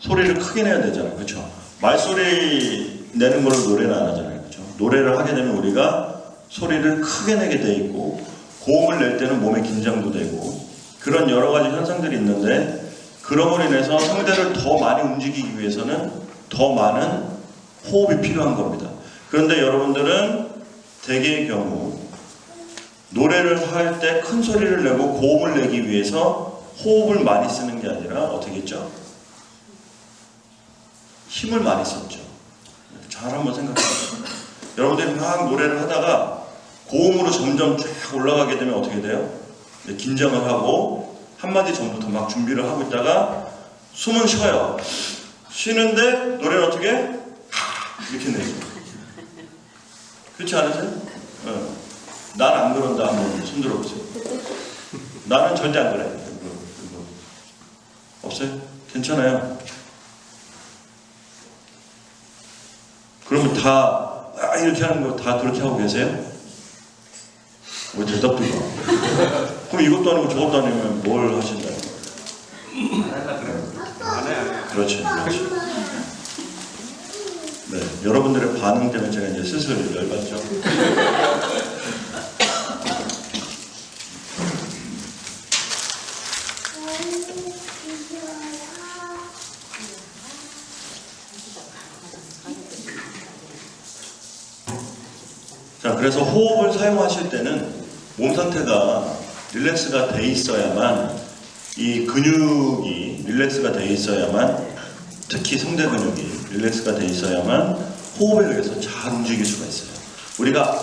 소리를 크게 내야 되잖아요. 그렇죠? 말소리 내는 거를 노래는 안 하잖아요. 그렇죠? 노래를 하게 되면 우리가 소리를 크게 내게 돼 있고 고음을 낼 때는 몸에 긴장도 되고 그런 여러 가지 현상들이 있는데 그러므로 인해서 성대를 더 많이 움직이기 위해서는 더 많은 호흡이 필요한 겁니다. 그런데 여러분들은 대개의 경우 노래를 할 때 큰 소리를 내고 고음을 내기 위해서 호흡을 많이 쓰는 게 아니라 어떻게 했죠? 힘을 많이 썼죠. 잘 한번 생각해보세요. 여러분들이 막 노래를 하다가 고음으로 점점 쫙 올라가게 되면 어떻게 돼요? 긴장을 하고 한마디 전부터 막 준비를 하고 있다가 숨은 쉬어요. 쉬는데 노래는 어떻게? 이렇게 내죠. 그렇지 않으세요? 난 안 그런다. 한번 손 들어보세요. 나는 절대 안 그래. 없어요? 괜찮아요. 그러면 다 이렇게 하는 거 다 그렇게 하고 계세요? 왜 대답도 봐? 그럼 이것도 아니고 저것도 아니면 뭘 하신다요? 안 해요. 그렇죠. 네, 여러분들의 반응 때문에 제가 이제 슬슬 열받죠. 자, 그래서 호흡을 사용하실 때는 몸 상태가 릴렉스가 돼 있어야만 이 근육이 릴렉스가 돼 있어야만 특히 성대 근육이 릴렉스가 돼 있어야만 호흡에 의해서 잘 움직일 수가 있어요. 우리가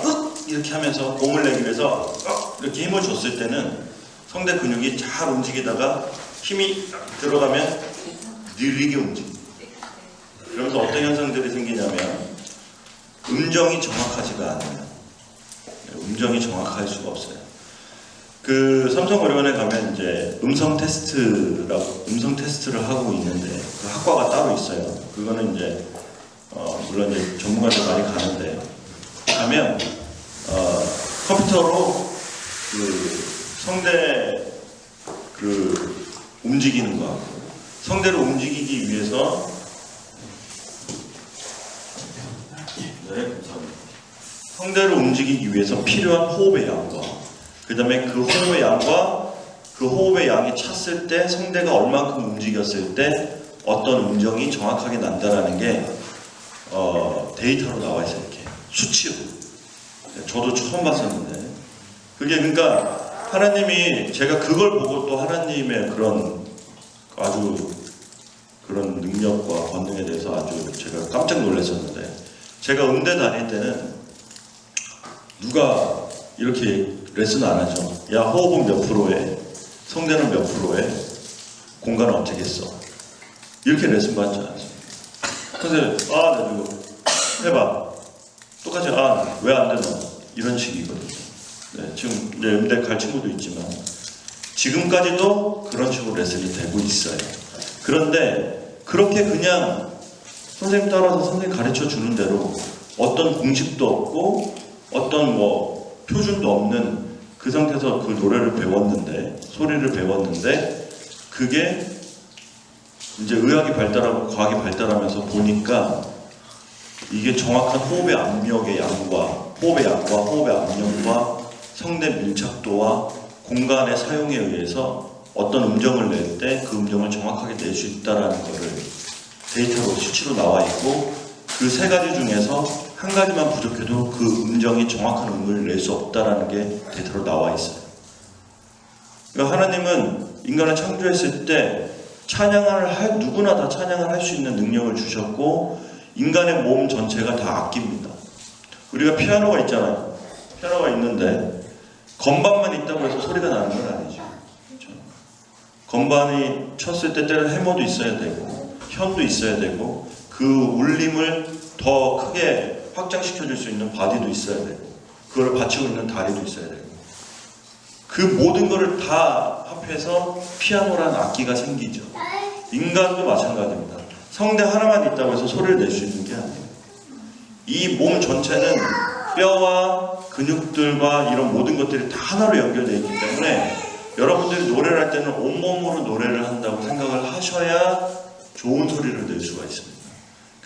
이렇게 하면서 고음을 내기 위해서 이렇게 힘을 줬을 때는 성대 근육이 잘 움직이다가 힘이 들어가면 느리게 움직입니다. 그러면서 어떤 현상들이 생기냐면 음정이 정확하지가 않아요. 음정이 정확할 수가 없어요. 그 삼성의료원에 가면 이제 음성 테스트를 하고 있는데 그 학과가 따로 있어요. 그거는 이제 물론 이제 전문가들 많이 가는데 가면 컴퓨터로 그 성대 그 움직이는 거, 성대를 움직이기 위해서 성대를 움직이기 위해서 필요한 호흡의 양과 그 다음에 그 호흡의 양과 그 호흡의 양이 찼을 때 성대가 얼만큼 움직였을 때 어떤 음정이 정확하게 난다라는 게 데이터로 나와 있어요. 이렇게 수치로. 저도 처음 봤었는데 그게 그러니까 하나님이 제가 그걸 보고 또 하나님의 그런 아주 그런 능력과 권능에 대해서 아주 제가 깜짝 놀랐었는데 제가 음대 다닐 때는 누가 이렇게 레슨 안 하죠. 야, 호흡은 몇 프로에, 성대는 몇 프로에, 공간은 어떻게 했어? 이렇게 레슨 받지 않았어요. 그래서 나 이거 해봐. 똑같이 왜 안 되나? 이런 식이거든요. 네, 지금 이제 음대 갈 친구도 있지만 지금까지도 그런 식으로 레슨이 되고 있어요. 그런데 그렇게 그냥 선생님 따라서 선생님 가르쳐 주는 대로 어떤 공식도 없고 어떤 표준도 없는 그 상태에서 그 노래를 배웠는데 소리를 배웠는데 그게 이제 의학이 발달하고 과학이 발달하면서 보니까 이게 정확한 호흡의 압력의 양과 호흡의 압력과 성대 밀착도와 공간의 사용에 의해서 어떤 음정을 낼 때 그 음정을 정확하게 낼 수 있다는 것을 데이터로 수치로 나와 있고 그 세 가지 중에서 한 가지만 부족해도 그 음정이 정확한 음을 낼 수 없다는 게 데이터로 나와 있어요. 그러니까 하나님은 인간을 창조했을 때 누구나 다 찬양을 할 수 있는 능력을 주셨고 인간의 몸 전체가 다 악기입니다. 우리가 피아노가 있잖아요. 피아노가 있는데 건반만 있다고 해서 소리가 나는 건 아니죠. 그렇죠? 건반이 쳤을 때 때는 해머도 있어야 되고 현도 있어야 되고 그 울림을 더 크게 확장시켜줄 수 있는 바디도 있어야 되고 그걸 받치고 있는 다리도 있어야 되고 그 모든 것을 다 합해서 피아노라는 악기가 생기죠. 인간도 마찬가지입니다. 성대 하나만 있다고 해서 소리를 낼 수 있는 게 아니에요. 이 몸 전체는 뼈와 근육들과 이런 모든 것들이 다 하나로 연결되어 있기 때문에 여러분들이 노래를 할 때는 온몸으로 노래를 한다고 생각을 하셔야 좋은 소리를 낼 수가 있습니다.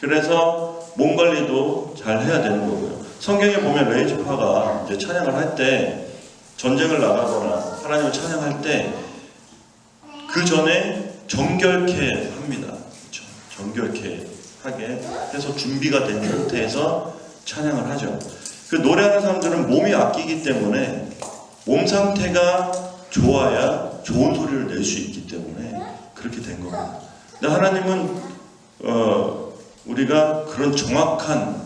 그래서 몸 관리도 잘 해야 되는 거고요. 성경에 보면 레이지파가 이제 찬양을 할 때, 전쟁을 나가거나 하나님을 찬양할 때 그 전에 정결케 합니다. 그렇죠? 정결케 하게 해서 준비가 된 상태에서 찬양을 하죠. 그 노래하는 사람들은 몸이 아끼기 때문에 몸 상태가 좋아야 좋은 소리를 낼 수 있기 때문에 그렇게 된 겁니다. 근데 하나님은 우리가 그런 정확한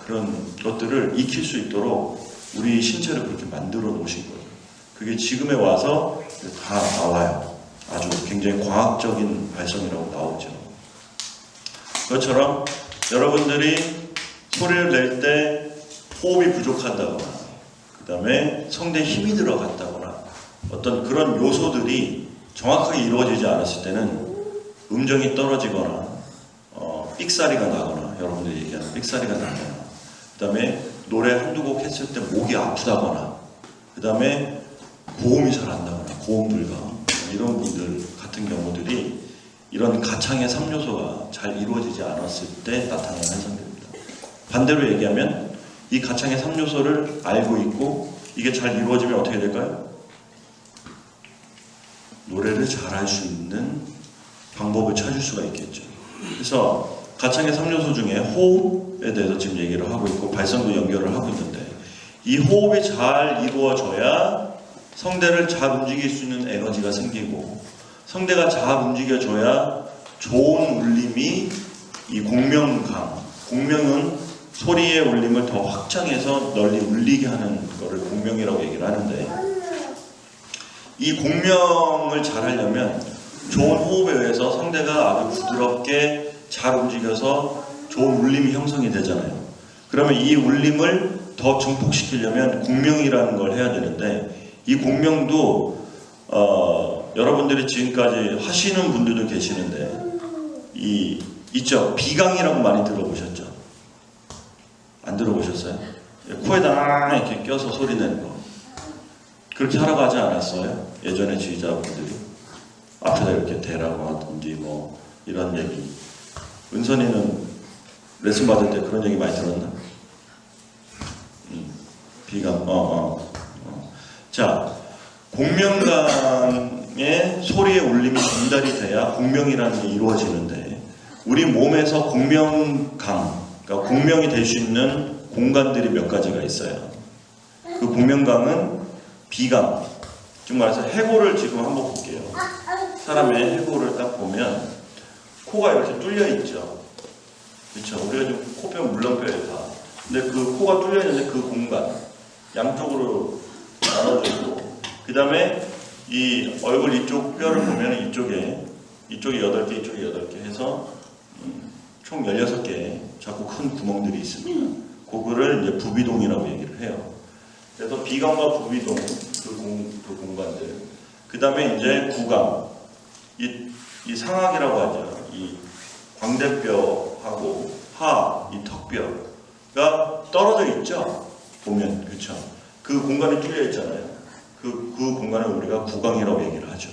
그런 것들을 익힐 수 있도록 우리 신체를 그렇게 만들어 놓으신 거죠. 그게 지금에 와서 다 나와요. 아주 굉장히 과학적인 발성이라고 나오죠. 그것처럼 여러분들이 소리를 낼 때 호흡이 부족하다거나 그 다음에 성대에 힘이 들어갔다거나 어떤 그런 요소들이 정확하게 이루어지지 않았을 때는 음정이 떨어지거나 삑사리가 나거나, 여러분들이 얘기하는 삑사리가 나거나, 그 다음에 노래 한두 곡 했을 때 목이 아프다거나, 그 다음에 고음이 잘 안 나거나, 고음 불감, 이런 분들 같은 경우들이 이런 가창의 3요소가 잘 이루어지지 않았을 때 나타나는 현상입니다. 반대로 얘기하면 이 가창의 3요소를 알고 있고 이게 잘 이루어지면 어떻게 될까요? 노래를 잘할 수 있는 방법을 찾을 수가 있겠죠. 그래서 가창의 3요소 중에 호흡에 대해서 지금 얘기를 하고 있고 발성도 연결을 하고 있는데, 이 호흡이 잘 이루어져야 성대를 잘 움직일 수 있는 에너지가 생기고, 성대가 잘 움직여줘야 좋은 울림이 이 공명강, 공명은 소리의 울림을 더 확장해서 널리 울리게 하는 거를 공명이라고 얘기를 하는데, 이 공명을 잘 하려면 좋은 호흡에 의해서 성대가 아주 부드럽게 잘 움직여서 좋은 울림이 형성이 되잖아요. 그러면 이 울림을 더 증폭시키려면 공명이라는 걸 해야 되는데, 이 공명도 여러분들이 지금까지 하시는 분들도 계시는데 있죠? 비강이라고 많이 들어보셨죠? 안 들어보셨어요? 코에다 이렇게 껴서 소리 내는 거. 그렇게 하라고 하지 않았어요? 예전에 지휘자분들이 앞에다 이렇게 대라고 하든지 뭐 이런 얘기. 은선이는 레슨 받을 때 그런 얘기 많이 들었나? 비강. 자, 공명강의 소리의 울림이 전달이 돼야 공명이라는 게 이루어지는데, 우리 몸에서 공명강, 그러니까 공명이 될 수 있는 공간들이 몇 가지가 있어요. 그 공명강은 비강, 지금 말해서 해골을 지금 한번 볼게요. 사람의 해골을 딱 보면 코가 이렇게 뚫려 있죠. 그렇죠? 우리가 지금 코뼈 물렁뼈에 다. 근데 그 코가 뚫려 있는데 그 공간 양쪽으로 나눠져 있고, 그 다음에 이 얼굴 이쪽 뼈를 보면 이쪽에 8개, 이쪽에 8개 해서 총 16개 자꾸 큰 구멍들이 있습니다. 그거를 이제 부비동이라고 얘기를 해요. 그래서 비강과 부비동, 그 공간들. 그 다음에 이제 구강. 이 상악이라고 하죠. 이 광대뼈하고 이 턱뼈가 떨어져 있죠. 보면, 그렇죠. 그 공간이 뚫려 있잖아요. 그 공간을 우리가 구강이라고 얘기를 하죠.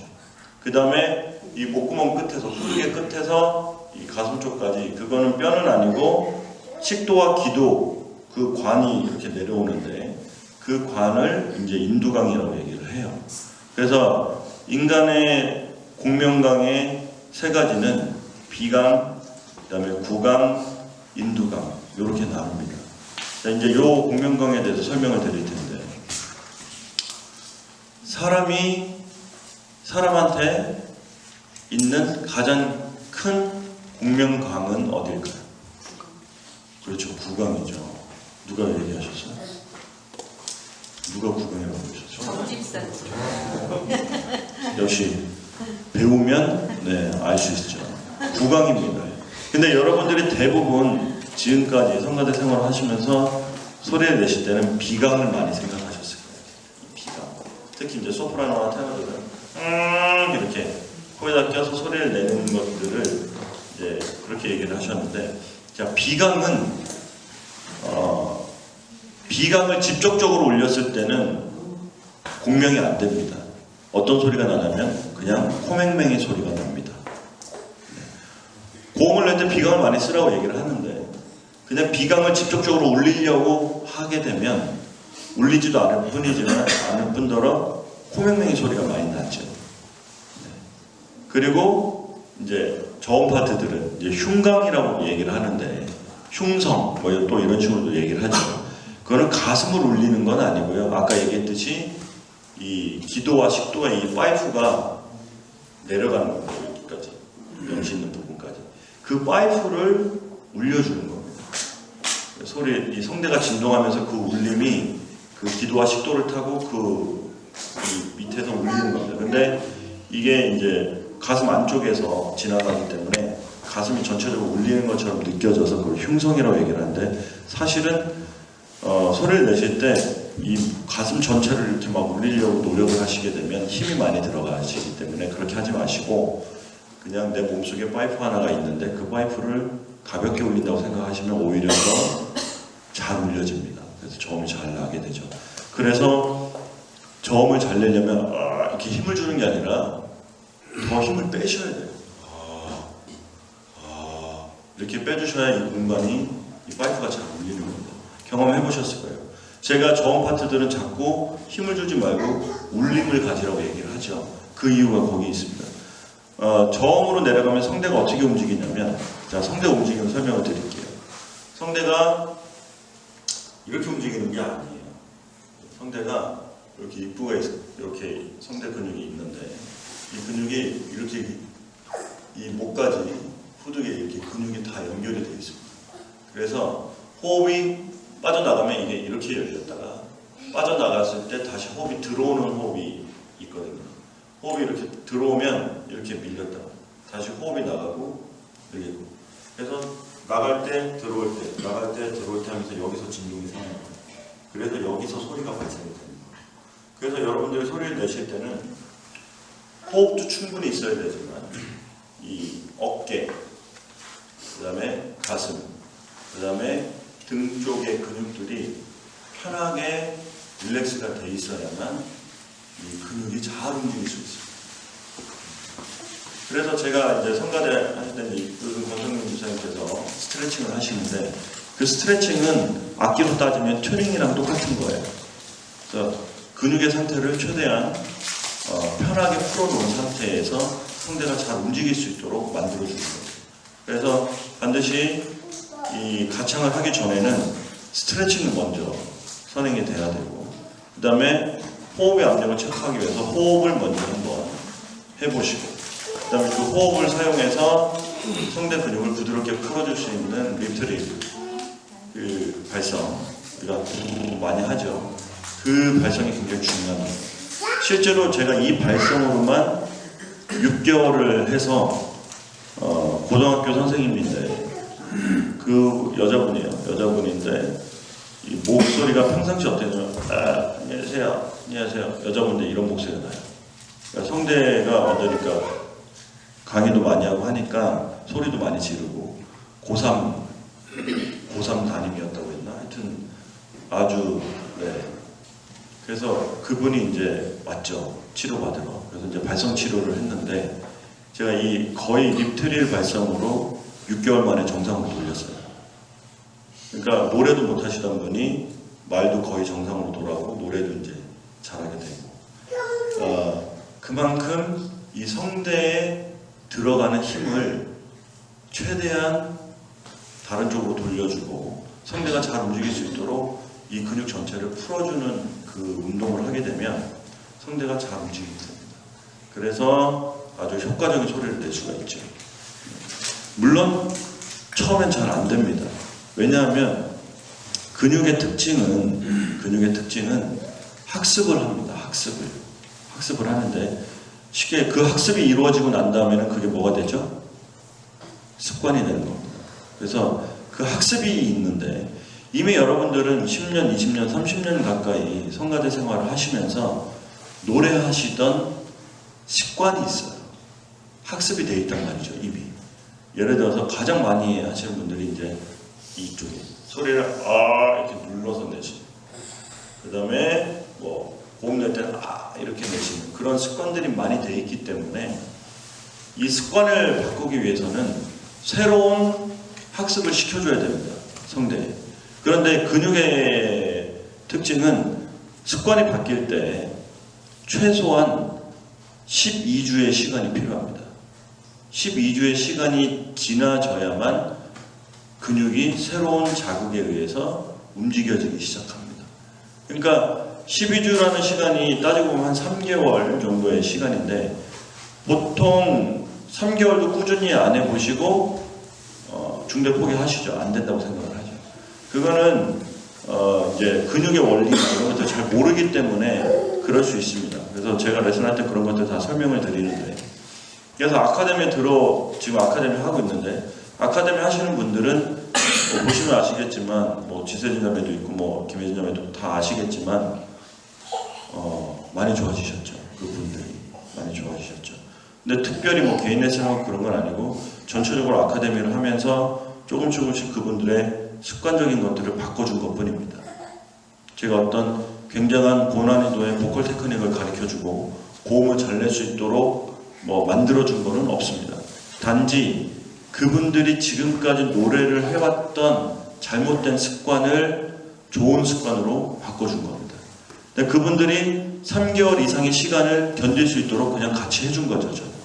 그 다음에 이 목구멍 끝에서, 후두개 끝에서 이 가슴 쪽까지, 그거는 뼈는 아니고 식도와 기도, 그 관이 이렇게 내려오는데, 그 관을 이제 인두강이라고 얘기를 해요. 그래서 인간의 공명강의 3가지는 비강, 그 다음에 구강, 인두강, 이렇게 나눕니다. 자, 이제 요 공명강에 대해서 설명을 드릴 텐데, 사람한테 있는 가장 큰 공명강은 어딜까요? 그렇죠, 구강이죠. 누가 얘기하셨어요? 누가 구강이라고 하셨어요? 집사님. 역시 배우면 알 수 있죠. 구강입니다. 근데 여러분들이 대부분 지금까지 성가대 생활을 하시면서 소리를 내실 때는 비강을 많이 생각하셨을 거예요. 이 비강. 특히 이제 소프라노나 테너들은 이렇게 코에다 껴서 소리를 내는 것들을 이제 그렇게 얘기를 하셨는데, 자, 비강은 비강을 직접적으로 올렸을 때는 공명이 안 됩니다. 어떤 소리가 나냐면 그냥 코맹맹이 소리가 납니다. 고음을 낼 때 비강을 많이 쓰라고 얘기를 하는데 그냥 비강을 직접적으로 울리려고 하게 되면 울리지도 않을 뿐더러 코맹맹이 소리가 많이 나죠. 네. 그리고 이제 저음 파트들은 이제 흉강이라고 얘기를 하는데 흉성 뭐 또 이런 식으로도 얘기를 하죠. 그거는 가슴을 울리는 건 아니고요. 아까 얘기했듯이 이 기도와 식도가 이 파이프가 내려가는 거예요. 여기까지 명시 있는 부분까지 그 파이프를 울려주는 겁니다. 소리 이 성대가 진동하면서 그 울림이 그 기도와 식도를 타고 그 밑에서 울리는 겁니다. 근데 이게 이제 가슴 안쪽에서 지나가기 때문에 가슴이 전체적으로 울리는 것처럼 느껴져서 그걸 흉성이라고 얘기를 하는데 사실은 소리를 내실 때 이 가슴 전체를 이렇게 막 울리려고 노력을 하시게 되면 힘이 많이 들어가시기 때문에 그렇게 하지 마시고 그냥 내 몸속에 파이프 하나가 있는데 그 파이프를 가볍게 울린다고 생각하시면 오히려 더 잘 울려집니다. 그래서 저음이 잘 나게 되죠. 그래서 저음을 잘 내려면 이렇게 힘을 주는 게 아니라 더 힘을 빼셔야 돼요. 이렇게 빼주셔야 이 공간이 이 파이프가 잘 울리는 겁니다. 경험해 보셨을 거예요. 제가 저음 파트들은 자꾸 힘을 주지 말고 울림을 가지라고 얘기를 하죠. 그 이유가 거기 있습니다. 저음으로 내려가면 성대가 어떻게 움직이냐면 자 성대 움직임을 설명을 드릴게요. 성대가 이렇게 움직이는 게 아니에요. 성대가 이렇게 입구가 이렇게 성대 근육이 있는데 이 근육이 이렇게 이 목까지 후두에 이렇게 근육이 다 연결이 되어 있습니다. 그래서 호흡이 빠져나가면 이게 이렇게 열렸다가 빠져나갔을 때 다시 호흡이 들어오는 호흡이 있거든요. 호흡이 이렇게 들어오면 이렇게 밀렸다. 다시 호흡이 나가고 밀리고. 그래서 나갈 때 들어올 때 나갈 때 들어올 때 하면서 여기서 진동이 생겨요. 그래서 여기서 소리가 발생이 됩니다. 그래서 여러분들이 소리를 내실 때는 호흡도 충분히 있어야 되지만 이 어깨, 그 다음에 가슴, 그 다음에 등 쪽의 근육들이 편하게 릴렉스가 돼 있어야만 이 근육이 잘 움직일 수 있습니다. 그래서 제가 이제 성가대 하실 때는 이쁜 권성민 주사님께서 스트레칭을 하시는데 그 스트레칭은 악기로 따지면 튜닝이랑 똑같은 거예요. 그래서 근육의 상태를 최대한 편하게 풀어놓은 상태에서 성대가 잘 움직일 수 있도록 만들어주는 거예요. 그래서 반드시 이 가창을 하기 전에는 스트레칭을 먼저 선행이 돼야 되고 그 다음에 호흡의 압력을 체크하기 위해서 호흡을 먼저 한번 해보시고 그 다음에 그 호흡을 사용해서 성대 근육을 부드럽게 풀어줄 수 있는 립트릴 그 발성 우리가 많이 하죠. 그 발성이 굉장히 중요합니다. 실제로 제가 이 발성으로만 6개월을 해서 고등학교 선생님인데 그 여자분인데 이 목소리가 평상시 어때요? 안녕하세요. 여자분들 이런 목소리가 나요. 그러니까 성대가 완전히까 강의도 많이 하고 하니까 소리도 많이 지르고 고3 담임이었다고 했나? 하여튼 아주 네. 그래서 그분이 이제 왔죠. 치료받으러. 그래서 이제 발성 치료를 했는데 제가 이 거의 립트릴 발성으로 6개월 만에 정상으로 돌렸어요. 그러니까 노래도 못 하시던 분이 말도 거의 정상으로 돌아오고 노래도 이제 잘하게 되고 그만큼 이 성대에 들어가는 힘을 최대한 다른 쪽으로 돌려주고 성대가 잘 움직일 수 있도록 이 근육 전체를 풀어주는 그 운동을 하게 되면 성대가 잘 움직이게 됩니다. 그래서 아주 효과적인 소리를 낼 수가 있죠. 물론 처음엔 잘 안 됩니다. 왜냐하면 근육의 특징은 학습을 합니다. 학습을 하는데 쉽게 그 학습이 이루어지고 난 다음에는 그게 뭐가 되죠? 습관이 되는 겁니다. 그래서 그 학습이 있는데 이미 여러분들은 10년, 20년, 30년 가까이 성가대 생활을 하시면서 노래하시던 습관이 있어요. 학습이 돼 있단 말이죠, 이미. 예를 들어서 가장 많이 하시는 분들이 이제 이쪽에 소리를 이렇게 눌러서 내시는, 그 다음에 뭐 고음 낼 때는 이렇게 내시는 그런 습관들이 많이 돼 있기 때문에 이 습관을 바꾸기 위해서는 새로운 학습을 시켜줘야 됩니다. 성대에. 그런데 근육의 특징은 습관이 바뀔 때 최소한 12주의 시간이 필요합니다. 12주의 시간이 지나져야만 근육이 새로운 자극에 의해서 움직여지기 시작합니다. 그러니까 12주라는 시간이 따지고 보면 한 3개월 정도의 시간인데 보통 3개월도 꾸준히 안 해보시고 중대 포기하시죠. 안 된다고 생각을 하죠. 그거는 이제 근육의 원리나 이런 것들 잘 모르기 때문에 그럴 수 있습니다. 그래서 제가 레슨할 때 그런 것들 다 설명을 드리는데, 그래서 아카데미에 지금 아카데미 하고 있는데, 아카데미 하시는 분들은 보시면 아시겠지만, 지세진 자매도 있고, 김혜진 자매도 다 아시겠지만, 많이 좋아지셨죠. 그분들이 많이 좋아지셨죠. 근데 특별히 개인 레슨하고 그런 건 아니고, 전체적으로 아카데미를 하면서 조금씩 그분들의 습관적인 것들을 바꿔준 것 뿐입니다. 제가 어떤 굉장한 고난이도의 보컬 테크닉을 가르쳐주고 고음을 잘 낼 수 있도록 만들어준 거는 없습니다. 단지 그분들이 지금까지 노래를 해왔던 잘못된 습관을 좋은 습관으로 바꿔준 겁니다. 근데 그분들이 3개월 이상의 시간을 견딜 수 있도록 그냥 같이 해준 거죠. 저는.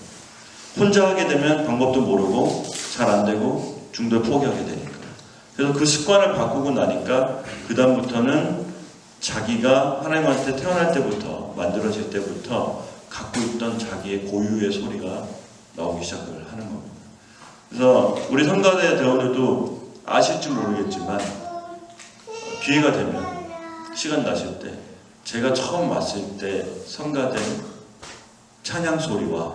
혼자 하게 되면 방법도 모르고 잘 안 되고 중도에 포기하게 되니까. 그래서 그 습관을 바꾸고 나니까 그 다음부터는 자기가 하나님한테 태어날 때부터 만들어질 때부터 갖고 있던 자기의 고유의 소리가 나오기 시작을 하는 겁니다. 그래서 우리 성가대 대원들도 아실지 모르겠지만 기회가 되면 시간 나실 때 제가 처음 왔을 때 성가대 찬양 소리와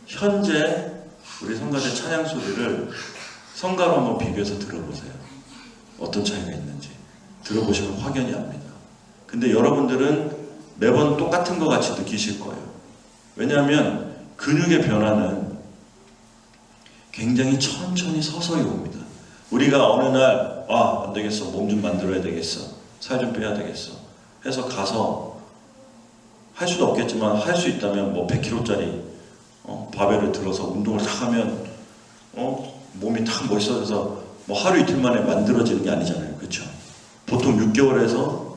현재 우리 성가대 찬양 소리를 성가로 한번 비교해서 들어보세요. 어떤 차이가 있는지 들어보시면 확연히 압니다. 근데 여러분들은 매번 똑같은 것 같이 느끼실 거예요. 왜냐하면 근육의 변화는 굉장히 천천히 서서히 옵니다. 우리가 어느 날 안 되겠어, 몸 좀 만들어야 되겠어, 살 좀 빼야 되겠어 해서 가서 할 수도 없겠지만 할 수 있다면 100kg짜리 바벨을 들어서 운동을 탁 하면 몸이 탁 멋있어져서 하루 이틀 만에 만들어지는 게 아니잖아요. 그렇죠? 보통 6개월에서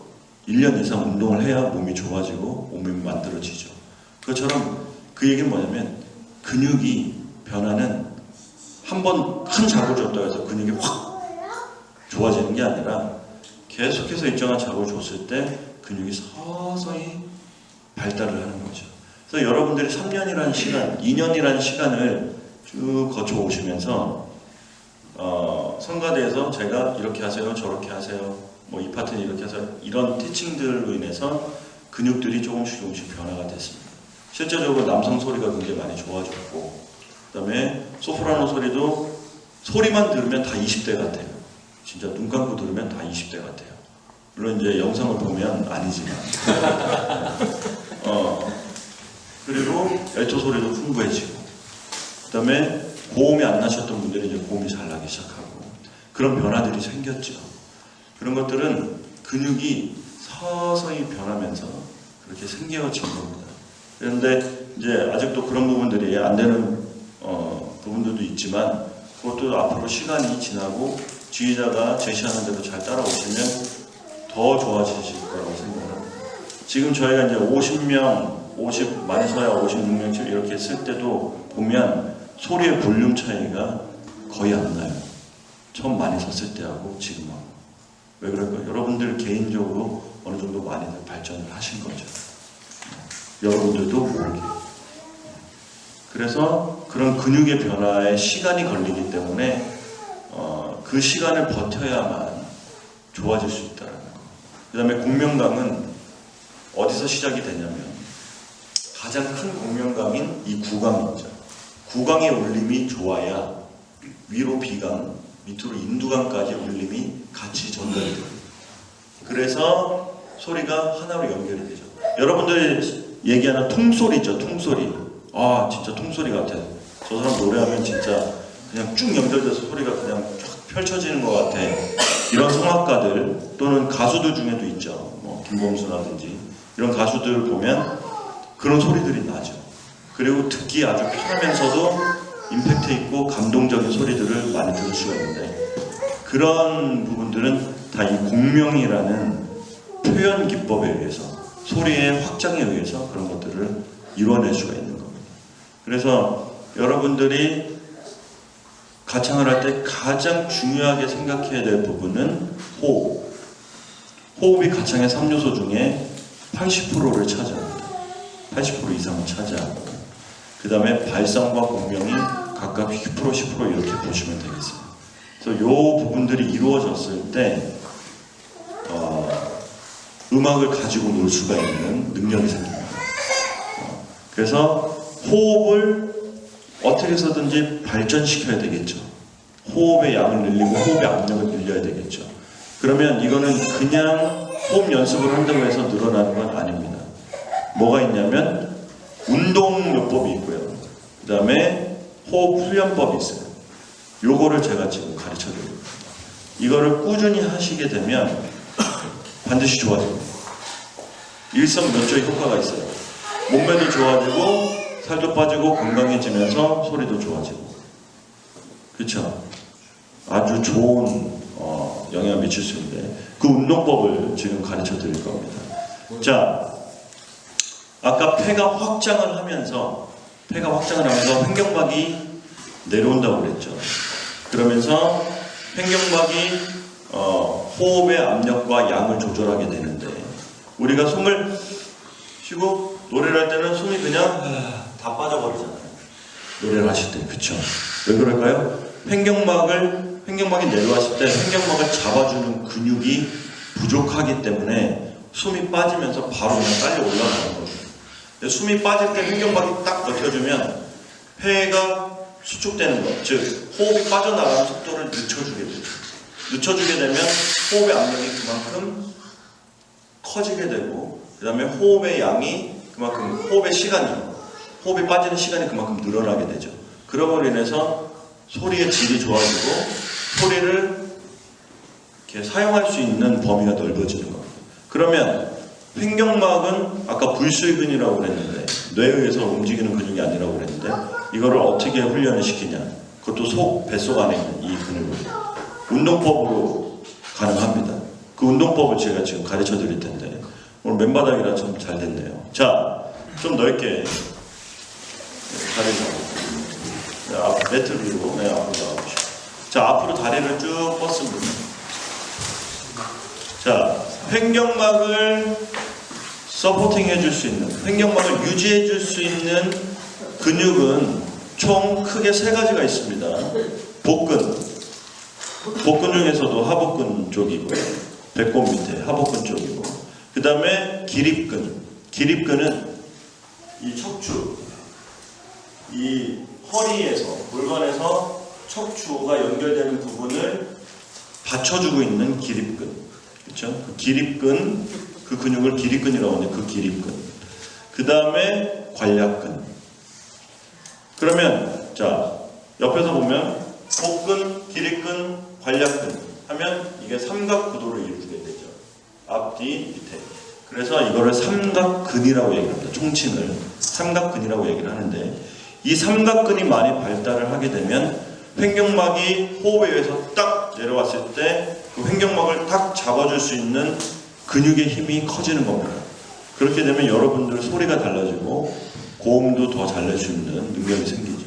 1년 이상 운동을 해야 몸이 좋아지고 몸이 만들어지죠. 그것처럼 그 얘기는 뭐냐면 근육이 변화는 한번 큰 자극을 줬다고 해서 근육이 확 좋아지는 게 아니라 계속해서 일정한 자극을 줬을 때 근육이 서서히 발달을 하는 거죠. 그래서 여러분들이 3년이라는 시간, 2년이라는 시간을 쭉 거쳐 오시면서 성가대에서 제가 이렇게 하세요, 저렇게 하세요, 이 파트는 이렇게 하세요, 이런 티칭들로 인해서 근육들이 조금씩 변화가 됐습니다. 실제적으로 남성 소리가 굉장히 많이 좋아졌고, 그 다음에 소프라노 소리도 소리만 들으면 다 20대 같아요. 진짜 눈 감고 들으면 다 20대 같아요. 물론 이제 영상을 보면 아니지만. 그리고 엘토 소리도 풍부해지고, 그 다음에 고음이 안 나셨던 분들이 이제 고음이 잘 나기 시작하고, 그런 변화들이 생겼죠. 그런 것들은 근육이 서서히 변하면서 그렇게 생겨진 겁니다. 그런데 이제 아직도 그런 부분들이 안 되는 부분들도 있지만, 그것도 앞으로 시간이 지나고 지휘자가 제시하는 대로 잘 따라오시면 더 좋아지실 거라고 생각합니다. 지금 저희가 이제 50명, 많이 써야 56명쯤 이렇게 쓸 때도 보면 소리의 볼륨 차이가 거의 안 나요. 처음 많이 섰을 때하고 지금하고. 왜 그럴까요? 여러분들 개인적으로 어느 정도 많이들 발전을 하신 거죠. 여러분들도 모르게. 그래서 그런 근육의 변화에 시간이 걸리기 때문에 그 시간을 버텨야만 좋아질 수 있다는 거. 그 다음에 공명감은 어디서 시작이 되냐면 가장 큰 공명감인 이 구강이 있죠. 구강의 울림이 좋아야 위로 비강, 밑으로 인두강까지 울림이 같이 전달이 돼요. 그래서 소리가 하나로 연결이 되죠. 여러분들이 얘기하는 통소리 있죠. 통소리. 진짜 통소리 같아. 저 사람 노래하면 진짜 그냥 쭉 연결돼서 소리가 그냥 쫙 펼쳐지는 것 같아. 이런 성악가들 또는 가수들 중에도 있죠. 김범수라든지 이런 가수들 보면 그런 소리들이 나죠. 그리고 듣기 아주 편하면서도 임팩트 있고 감동적인 소리들을 많이 들을 수가 있는데, 그런 부분들은 다 이 공명이라는 표현 기법에 의해서, 소리의 확장에 의해서 그런 것들을 이뤄낼 수가 있는 겁니다. 그래서 여러분들이 가창을 할 때 가장 중요하게 생각해야 될 부분은 호흡. 호흡이 가창의 3요소 중에 80%를 차지합니다. 80% 이상을 차지합니다. 그 다음에 발성과 공명이 각각 10% 10% 이렇게 보시면 되겠습니다. 그래서 이 부분들이 이루어졌을 때 음악을 가지고 놀 수가 있는 능력이 생깁니다. 그래서 호흡을 어떻게 해서든지 발전시켜야 되겠죠. 호흡의 양을 늘리고 호흡의 압력을 늘려야 되겠죠. 그러면 이거는 그냥 호흡 연습을 한다고 해서 늘어나는 건 아닙니다. 뭐가 있냐면 운동요법이 있고요. 그 다음에 호흡 훈련법이 있어요. 요거를 제가 지금 가르쳐 드립니다. 이거를 꾸준히 하시게 되면 반드시 좋아집니다. 일석면조의 효과가 있어요. 몸매도 좋아지고 살도 빠지고 건강해지면서 소리도 좋아지고, 그렇죠? 아주 좋은 영향을 미칠 수 있는데, 그 운동법을 지금 가르쳐 드릴 겁니다. 자, 아까 폐가 확장을 하면서 횡격막이 내려온다고 그랬죠. 그러면서 횡격막이 호흡의 압력과 양을 조절하게 되는데, 우리가 숨을 쉬고 노래를 할 때는 숨이 그냥 다 빠져버리잖아요. 노래를 하실 때. 그쵸? 왜 그럴까요? 횡격막이 내려왔을 때 횡격막을 잡아주는 근육이 부족하기 때문에 숨이 빠지면서 바로 그냥 빨리 올라가는 거예요. 숨이 빠질 때 횡격막이 딱 버텨주면 폐가 수축되는 것, 즉 호흡이 빠져나가는 속도를 늦춰주게 되죠. 늦춰주게 되면 호흡의 압력이 그만큼 커지게 되고, 그 다음에 호흡의 양이 그만큼, 호흡이 빠지는 시간이 그만큼 늘어나게 되죠. 그러므로 인해서 소리의 질이 좋아지고 소리를 이렇게 사용할 수 있는 범위가 넓어지는 겁니다. 그러면 횡격막은 아까 불수의근이라고 그랬는데, 뇌에 의해서 움직이는 근육이 아니라고 그랬는데, 이거를 어떻게 훈련을 시키냐? 그것도 뱃속 안에 있는 이 근육을 운동법으로 가능합니다. 그 운동법을 제가 지금 가르쳐 드릴 텐데, 오늘 맨바닥이라 좀 잘 됐네요. 자, 좀 넓게 다리를 잡고, 매트 위로, 앞으로 나와보시고. 자, 앞으로 다리를 쭉 뻗습니다. 자, 횡격막을 서포팅 해줄 수 있는, 횡격막을 유지해 줄 수 있는 근육은 총 크게 3가지가 있습니다. 복근 중에서도 하복근 쪽이고요. 배꼽 밑에 하복근 쪽이고, 그 다음에 기립근은 이 척추, 이 허리에서, 골반에서 척추가 연결되는 부분을 받쳐주고 있는 기립근. 그렇죠? 그 기립근, 그 근육을 기립근이라고 하는데, 그 기립근. 그 다음에 관략근. 그러면 자, 옆에서 보면 복근, 기립근, 관략근 하면 이게 삼각 구도를 이루게 되죠. 앞뒤, 밑에. 그래서 이거를 삼각근이라고 얘기합니다. 총칭을 삼각근이라고 얘기를 하는데, 이 삼각근이 많이 발달을 하게 되면 횡격막이 호흡에 의해서 딱 내려왔을 때 그 횡격막을 딱 잡아줄 수 있는 근육의 힘이 커지는 겁니다. 그렇게 되면 여러분들 소리가 달라지고 고음도 더 잘 낼 수 있는 능력이 생기죠.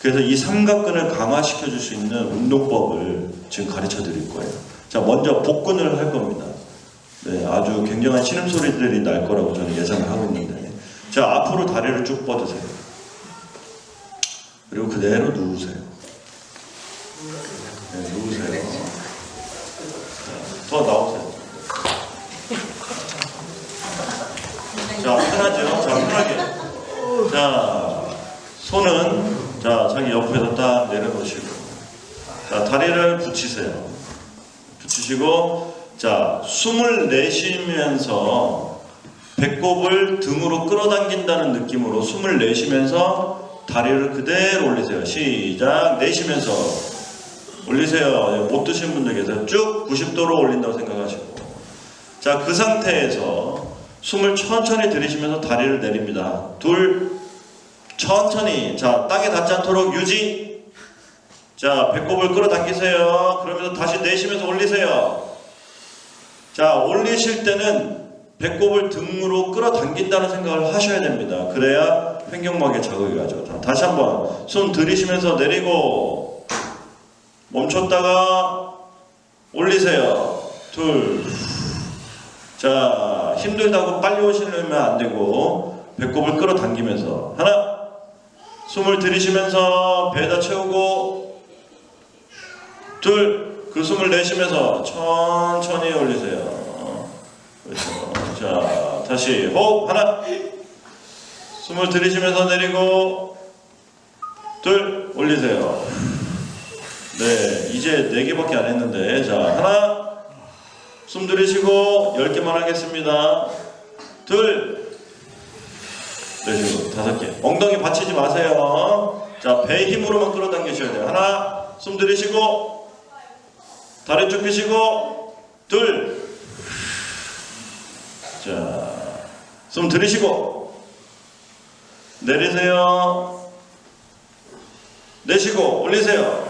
그래서 이 삼각근을 강화시켜 줄 수 있는 운동법을 지금 가르쳐 드릴 거예요. 자, 먼저 복근을 할 겁니다. 네, 아주 굉장한 신음소리들이 날 거라고 저는 예상을 하고 있는데, 자, 앞으로 다리를 쭉 뻗으세요. 그리고 그대로 누우세요. 네, 누우세요. 더 나오세요. 자, 편하죠? 자, 편하게. 자, 손은 자기 옆에서 딱 내려놓으시고, 자, 다리를 붙이세요. 붙이시고, 자, 숨을 내쉬면서 배꼽을 등으로 끌어당긴다는 느낌으로 숨을 내쉬면서 다리를 그대로 올리세요. 시작. 내쉬면서 올리세요. 못 드시는 분들 계세요. 쭉 90도로 올린다고 생각하시고, 자, 그 상태에서 숨을 천천히 들이쉬면서 다리를 내립니다. 둘, 천천히. 자, 땅에 닿지 않도록 유지. 자, 배꼽을 끌어당기세요. 그러면서 다시 내쉬면서 올리세요. 자, 올리실 때는 배꼽을 등으로 끌어당긴다는 생각을 하셔야 됩니다. 그래야 횡격막에 자극이 가죠. 자, 다시 한번 숨 들이쉬면서 내리고 멈췄다가 올리세요. 둘. 자, 힘들다고 빨리 오시려면 안 되고 배꼽을 끌어당기면서 하나. 숨을 들이쉬면서 배에다 채우고 둘. 그 숨을 내쉬면서 천천히 올리세요. 그렇죠. 자, 다시 호흡 하나. 숨을 들이쉬면서 내리고 둘. 올리세요. 네, 이제 4개밖에 안 했는데 자, 하나. 숨 들이쉬고 10개만 하겠습니다. 둘. 내쉬고 5개. 엉덩이 받치지 마세요. 자, 배 힘으로만 끌어당기셔야 돼요. 하나. 숨 들이쉬고 다리 쭉 펴시고 둘. 자, 숨 들이쉬고 내리세요. 내쉬고 올리세요.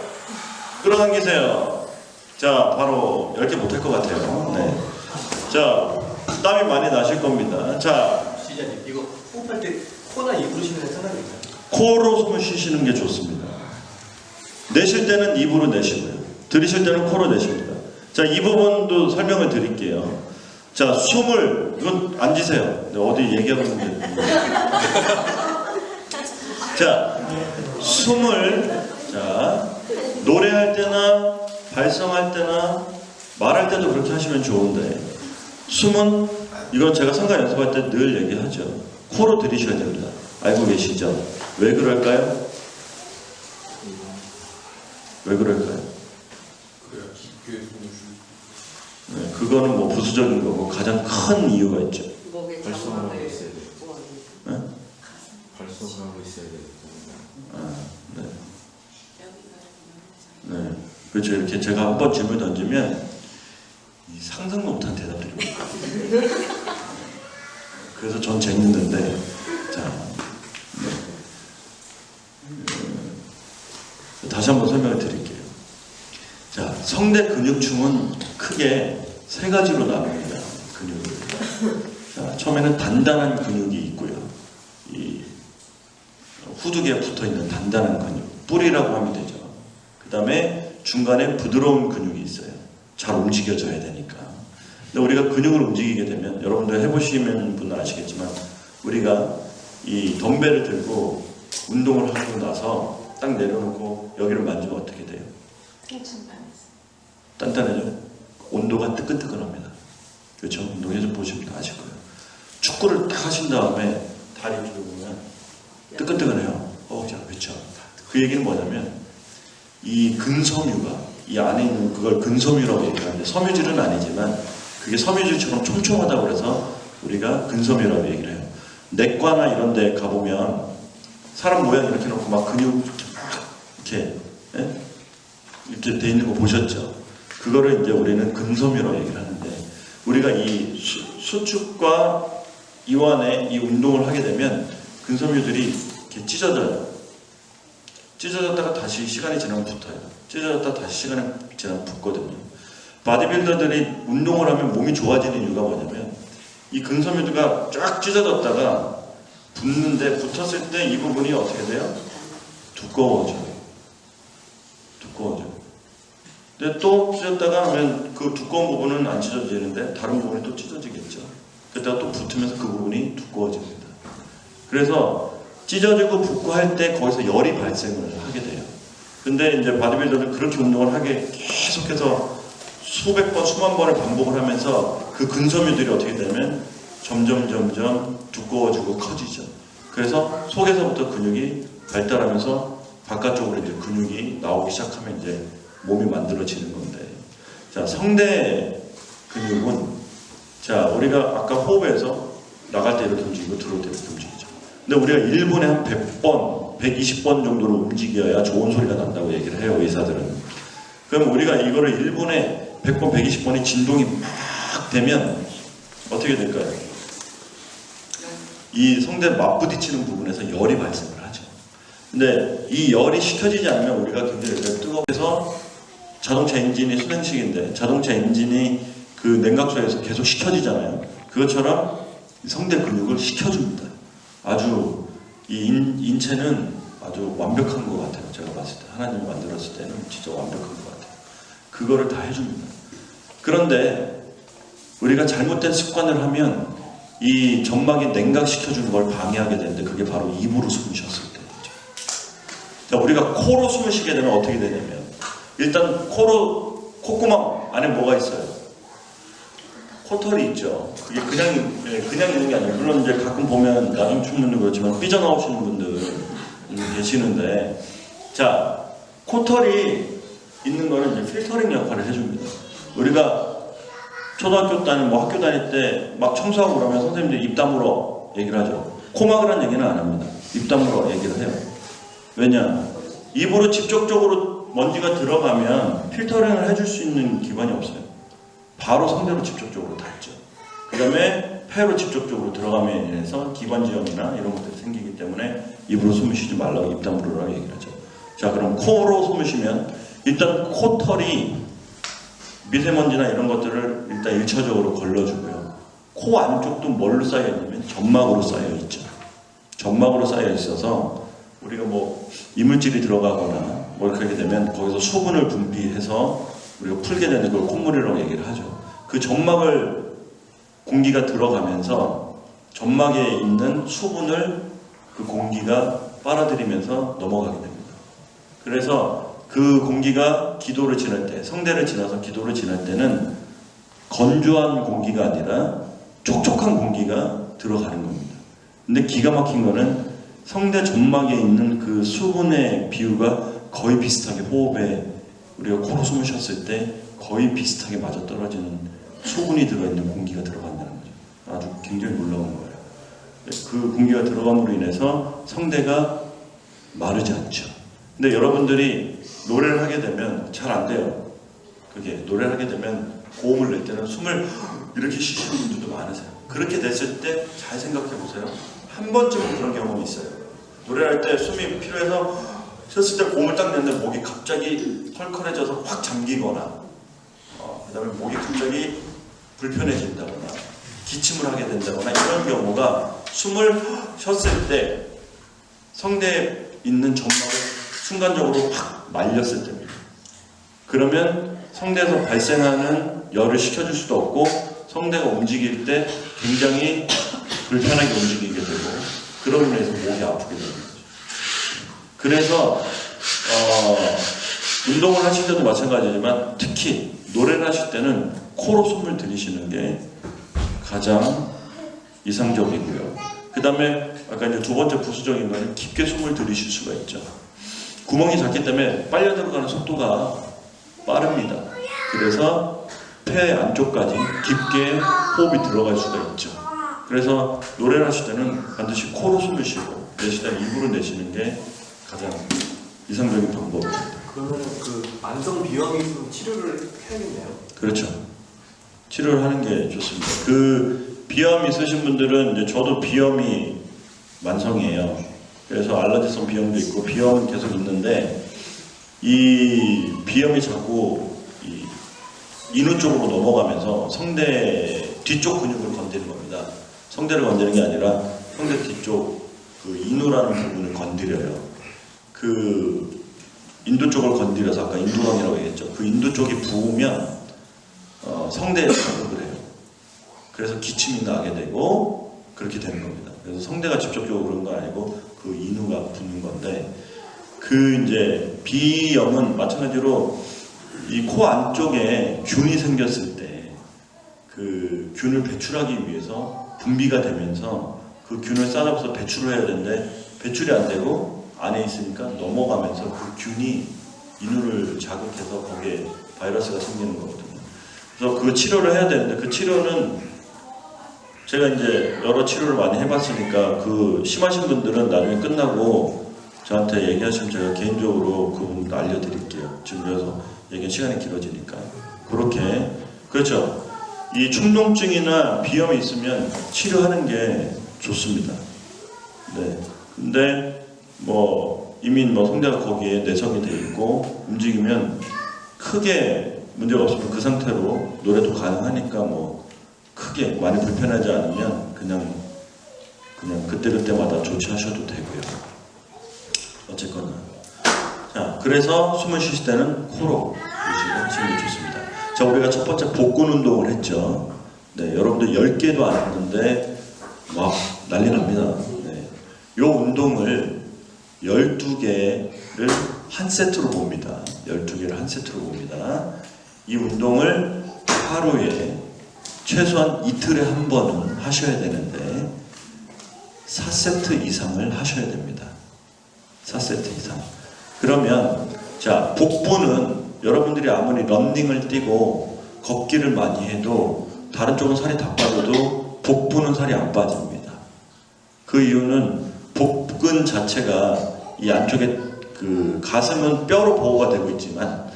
끌어당기세요. 자, 바로 10개 못할 것 같아요. 네. 자, 땀이 많이 나실 겁니다. 자, 시장님 이거 호흡할 때 코나 입으로 쉬는 게 편하겠죠? 코로 숨을 쉬시는 게 좋습니다. 내쉴 때는 입으로 내쉬고요. 들이쉴 때는 코로 내쉽니다. 자, 이 부분도 설명을 드릴게요. 자, 숨을, 이건 앉으세요. 어디 얘기하고 있는데. 자, 숨을, 자, 노래할 때나, 발성할 때나, 말할 때도 그렇게 하시면 좋은데, 숨은, 이건 제가 성가 연습할 때 늘 얘기하죠. 코로 들이셔야 됩니다. 알고 계시죠? 왜 그럴까요? 왜 그럴까요? 네, 그거는 뭐 부수적인 거고 가장 큰 이유가 있죠. 발성하고 있어야 돼. 네? 발성하고 있어야 돼. 아, 네. 네, 그렇죠. 이렇게 제가 한번 질문 던지면 이 상상도 못한 대답들입니다. 그래서 전 재밌는데, 자, 네. 다시 한번 설명을 드릴게요. 자, 성대 근육층은 크게 3가지로 나눕니다. 근육을. 자, 처음에는 단단한 근육이 있고요. 이 후두개에 붙어있는 단단한 근육, 뿌리라고 하면 되죠. 그 다음에 중간에 부드러운 근육이 있어요. 잘 움직여져야 되니까. 근데 우리가 근육을 움직이게 되면, 여러분들 해보시면 분은 아시겠지만, 우리가 이 덤벨을 들고 운동을 하고 나서 딱 내려놓고 여기를 만지면 어떻게 돼요? 단단해져. 온도가 뜨끈뜨끈합니다. 그렇죠? 운동해서 보시면 아실 거예요. 축구를 딱 하신 다음에 다리 뒤로 보면 뜨끈뜨끈해요. 자, 그렇죠. 그 얘기는 뭐냐면 이 근섬유가 이 안에 있는 그걸 근섬유라고 얘기하는데 섬유질은 아니지만 그게 섬유질처럼 촘촘하다고 그래서 우리가 근섬유라고 얘기를 해요. 내과나 이런 데 가보면 사람 모양 이렇게 놓고 막 근육 이렇게 이렇게 돼 있는 거 보셨죠? 그거를 이제 우리는 근섬유라고 얘기를 하는데 우리가 이 수축과 이완의 이 운동을 하게 되면 근섬유들이 이렇게 찢어져요. 찢어졌다가 다시 시간이 지나면 붙어요. 찢어졌다가 다시 시간이 지나면 붙거든요. 바디빌더들이 운동을 하면 몸이 좋아지는 이유가 뭐냐면 이 근섬유가 쫙 찢어졌다가 붙는데 붙었을 때 이 부분이 어떻게 돼요? 두꺼워져요. 두꺼워져요. 근데 또 찢었다가 하면 그 두꺼운 부분은 안 찢어지는데 다른 부분이 또 찢어지겠죠. 그때가 또 붙으면서 그 부분이 두꺼워집니다. 그래서 찢어지고 붓고 할 때 거기서 열이 발생을 하게 돼요. 근데 이제 바디빌더는 그렇게 운동을 하게 계속해서 수백 번, 수만 번을 반복을 하면서 그 근섬유들이 어떻게 되면 점점 두꺼워지고 커지죠. 그래서 속에서부터 근육이 발달하면서 바깥쪽으로 이제 근육이 나오기 시작하면 이제 몸이 만들어지는 건데, 자, 성대 근육은 자, 우리가 아까 호흡에서 나갈 때 이렇게 움직이고 들어올 때 이렇게 움직이죠. 근데 우리가 1분에 한 100번, 120번 정도로 움직여야 좋은 소리가 난다고 얘기를 해요, 의사들은. 그럼 우리가 이거를 1분에 100번, 120번이 진동이 막 되면 어떻게 될까요? 이 성대 맞부딪히는 부분에서 열이 발생을 하죠. 근데 이 열이 식혀지지 않으면 우리가 굉장히 뜨거워서 자동차 엔진이 순행식인데 자동차 엔진이 그 냉각소에서 계속 식혀지잖아요. 그것처럼 성대 근육을 식혀줍니다. 아주 이 인체는 아주 완벽한 것 같아요. 제가 봤을 때 하나님이 만들었을 때는 진짜 완벽한 것 같아요. 그거를 다 해줍니다. 그런데 우리가 잘못된 습관을 하면 이 점막이 냉각시켜주는 걸 방해하게 되는데 그게 바로 입으로 숨을 쉬었을 때죠. 자, 우리가 코로 숨을 쉬게 되면 어떻게 되냐면 일단 콧구멍 안에 뭐가 있어요? 코털이 있죠. 그게 그냥 있는 게 아니에요. 물론 이제 가끔 보면 나중충 분도 그렇지만 삐져나오시는 분들 계시는데, 자, 코털이 있는 거는 이제 필터링 역할을 해줍니다. 우리가 초등학교 다닐 학교 다닐 때 막 청소하고 그러면 선생님들이 입 다물어 얘기를 하죠. 코 막으라는 얘기는 안 합니다. 입 다물어 얘기를 해요. 왜냐? 입으로 직접적으로 먼지가 들어가면 필터링을 해줄 수 있는 기관이 없어요. 바로 성대로 직접적으로 닿죠. 그 다음에 폐로 직접적으로 들어가면 인해서 기관지염이나 이런 것들이 생기기 때문에 입으로 숨을 쉬지 말라고 입 다물으라고 얘기를 하죠. 자, 그럼 코로 숨을 쉬면 일단 코털이 미세먼지나 이런 것들을 일단 1차적으로 걸러주고요. 코 안쪽도 뭘로 쌓여 있냐면 점막으로 쌓여 있죠. 점막으로 쌓여 있어서 우리가 이물질이 들어가거나 그렇게 되면 거기서 수분을 분비해서 우리가 풀게 되는 걸 콧물이라고 얘기를 하죠. 그 점막을 공기가 들어가면서 점막에 있는 수분을 그 공기가 빨아들이면서 넘어가게 됩니다. 그래서 그 공기가 기도를 지날 때, 성대를 지나서 기도를 지날 때는 건조한 공기가 아니라 촉촉한 공기가 들어가는 겁니다. 근데 기가 막힌 거는 성대 점막에 있는 그 수분의 비율가 거의 비슷하게 호흡에 우리가 코로 숨을 쉬었을 때 거의 비슷하게 맞아떨어지는 수분이 들어있는 공기가 들어간다는 거죠. 아주 굉장히 놀라운 거예요. 그 공기가 들어감으로 인해서 성대가 마르지 않죠. 근데 여러분들이 노래를 하게 되면 잘 안 돼요. 그게 노래를 하게 되면 고음을 낼 때는 숨을 이렇게 쉬시는 분들도 많으세요. 그렇게 됐을 때 잘 생각해 보세요. 한 번쯤은 그런 경험이 있어요. 노래할 때 숨이 필요해서 쉬었을 때 고음을 딱 냈는데 목이 갑자기 컬컬해져서 확 잠기거나 그 다음에 목이 갑자기 불편해진다거나 기침을 하게 된다거나 이런 경우가 숨을 쉬었을 때 성대에 있는 점막을 순간적으로 확 말렸을 때입니다. 그러면 성대에서 발생하는 열을 식혀줄 수도 없고 성대가 움직일 때 굉장히 불편하게 움직이게 되고 그런 면에서 목이 아프게 되는 거죠. 그래서 운동을 하실 때도 마찬가지지만 특히 노래를 하실 때는 코로 숨을 들이쉬는 게 가장 이상적이고요. 그 다음에 아까 이제 두 번째 부수적인 거는 깊게 숨을 들이쉴 수가 있죠. 구멍이 작기 때문에 빨려 들어가는 속도가 빠릅니다. 그래서 폐 안쪽까지 깊게 호흡이 들어갈 수가 있죠. 그래서 노래를 하실 때는 반드시 코로 숨을 쉬고 내쉴 때 입으로 내쉬는 게 가장 이상적인 방법입니다. 그러면 그 만성 비염이 있으면 치료를 해야겠네요. 그렇죠. 치료를 하는 게 좋습니다. 그 비염 있으신 분들은 이제 저도 비염이 만성이에요. 그래서 알러지성 비염도 있고 비염은 계속 있는데 이 비염이 자꾸 이 인후 쪽으로 넘어가면서 성대 뒤쪽 근육을 건드리는 겁니다. 성대를 건드리는 게 아니라 성대 뒤쪽 그 인후라는 부분을 건드려요. 그 인두 쪽을 건드려서 아까 인두강이라고 얘기했죠. 그 인두 쪽이 부으면 성대에 자극을 해요. 그래서 기침이 나게 되고 그렇게 되는 겁니다. 그래서 성대가 직접적으로 그런 건 아니고 그 인후가 붓는 건데 그 이제 비염은 마찬가지로 이 코 안쪽에 균이 생겼을 때 그 균을 배출하기 위해서 분비가 되면서 그 균을 싸잡아서 배출을 해야 되는데 배출이 안 되고 안에 있으니까 넘어가면서 그 균이 인후를 자극해서 거기에 바이러스가 생기는 거거든요. 그래서 그 치료를 해야 되는데 그 치료는 제가 이제 여러 치료를 많이 해봤으니까 그 심하신 분들은 나중에 끝나고 저한테 얘기하시면 제가 개인적으로 그분 알려드릴게요. 지금 그래서 얘기한 시간이 길어지니까. 그렇게 그렇죠. 이 충동증이나 비염이 있으면 치료하는 게 좋습니다. 네. 근데 이미 뭐 성대가 거기에 내성이 돼 있고 움직이면 크게 문제가 없으면 그 상태로 노래도 가능하니까 뭐 크게 많이 불편하지 않으면 그냥 그때그때마다 조치하셔도 되고요. 어쨌거나 자, 그래서 숨을 쉬실 때는 코로 쉬시고 하시는 게 좋습니다. 자, 우리가 첫 번째 복근 운동을 했죠. 네, 여러분들 10개도 안 했는데 막 난리 납니다. 네, 요 운동을 12개를 한 세트로 봅니다. 12개를 한 세트로 봅니다. 이 운동을 하루에 최소한 이틀에 한 번은 하셔야 되는데 4세트 이상을 하셔야 됩니다. 4세트 이상. 그러면 자, 복부는 여러분들이 아무리 런닝을 뛰고 걷기를 많이 해도 다른 쪽은 살이 다 빠져도 복부는 살이 안 빠집니다. 그 이유는 복근 자체가 이 안쪽에 그 가슴은 뼈로 보호가 되고 있지만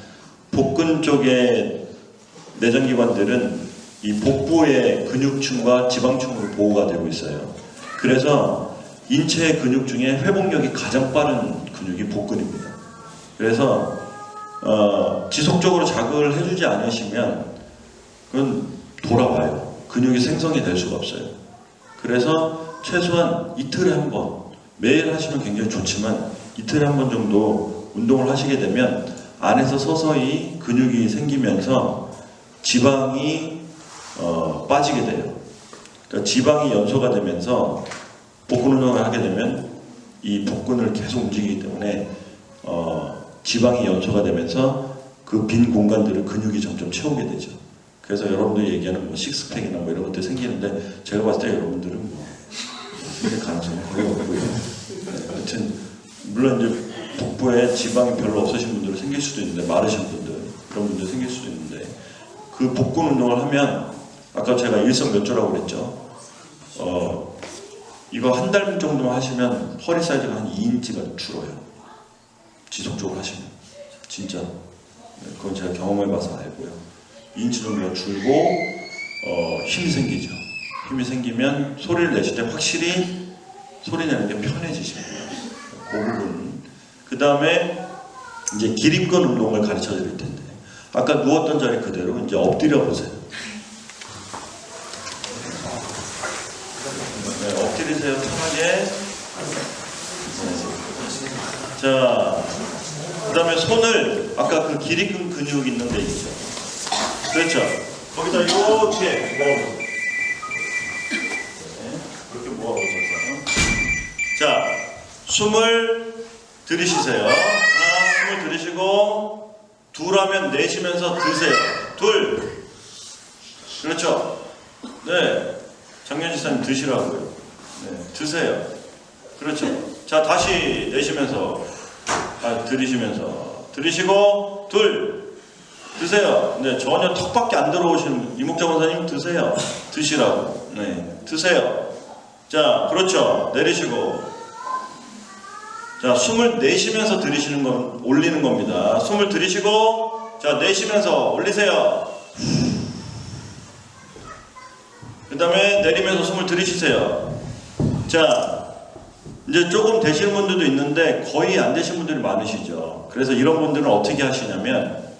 복근 쪽의 내전기관들은 이 복부의 근육층과 지방층으로 보호가 되고 있어요. 그래서 인체의 근육 중에 회복력이 가장 빠른 근육이 복근입니다. 그래서 지속적으로 자극을 해주지 않으시면 그건 돌아와요. 근육이 생성이 될 수가 없어요. 그래서 최소한 이틀에 한 번, 매일 하시면 굉장히 좋지만 이틀에 한 번 정도 운동을 하시게 되면 안에서 서서히 근육이 생기면서 지방이 빠지게 돼요. 그러니까 지방이 연소가 되면서 복근 운동을 하게 되면 이 복근을 계속 움직이기 때문에 지방이 연소가 되면서 그 빈 공간들을 근육이 점점 채우게 되죠. 그래서 여러분들이 얘기하는 뭐 식스팩이나 뭐 이런 것들이 생기는데 제가 봤을 때 여러분들은 뭐 생길 가능성이 거의 없고요. 네, 하여튼 물론 이제 복부에 지방이 별로 없으신 분들은 생길 수도 있는데 마르신 분들 그런 분들 생길 수도 있는데 그 복근 운동을 하면 아까 제가 일석 몇 조라고 그랬죠. 이거 한 달 정도만 하시면 허리 사이즈가 한 2인치가 줄어요. 지속적으로 하시면 진짜 그건 제가 경험해봐서 알고요. 2인치 정도가 줄고 힘이 생기죠. 힘이 생기면 소리를 내실 때 확실히 소리 내는 게 편해지십니다. 그 부분. 그 다음에 이제 기립근 운동을 가르쳐 드릴 텐데 아까 누웠던 자리 그대로 이제 엎드려 보세요. 네, 엎드리세요. 편하게. 네. 자, 그 다음에 손을 아까 그 기립근 근육 있는 데 있죠. 그렇죠. 거기다 이렇게 모아보세요. 네, 그렇게 모아보셨어요. 자, 숨을 들이쉬세요. 하나, 숨을 들이쉬고 둘 하면 내쉬면서 드세요. 둘. 그렇죠. 네. 장현 지사님 드시라고요. 네. 드세요. 그렇죠. 자, 다시 내쉬면서 들이쉬면서 들이쉬고 둘. 드세요. 네, 전혀 턱밖에 안 들어오시는 이목자 원사님 드세요. 드시라고. 네, 드세요. 자, 그렇죠. 내리시고. 자, 숨을 내쉬면서 들이쉬는 건 올리는 겁니다. 숨을 들이쉬고, 자, 내쉬면서 올리세요. 그 다음에 내리면서 숨을 들이쉬세요. 자, 이제 조금 되시는 분들도 있는데 거의 안 되시는 분들이 많으시죠. 그래서 이런 분들은 어떻게 하시냐면,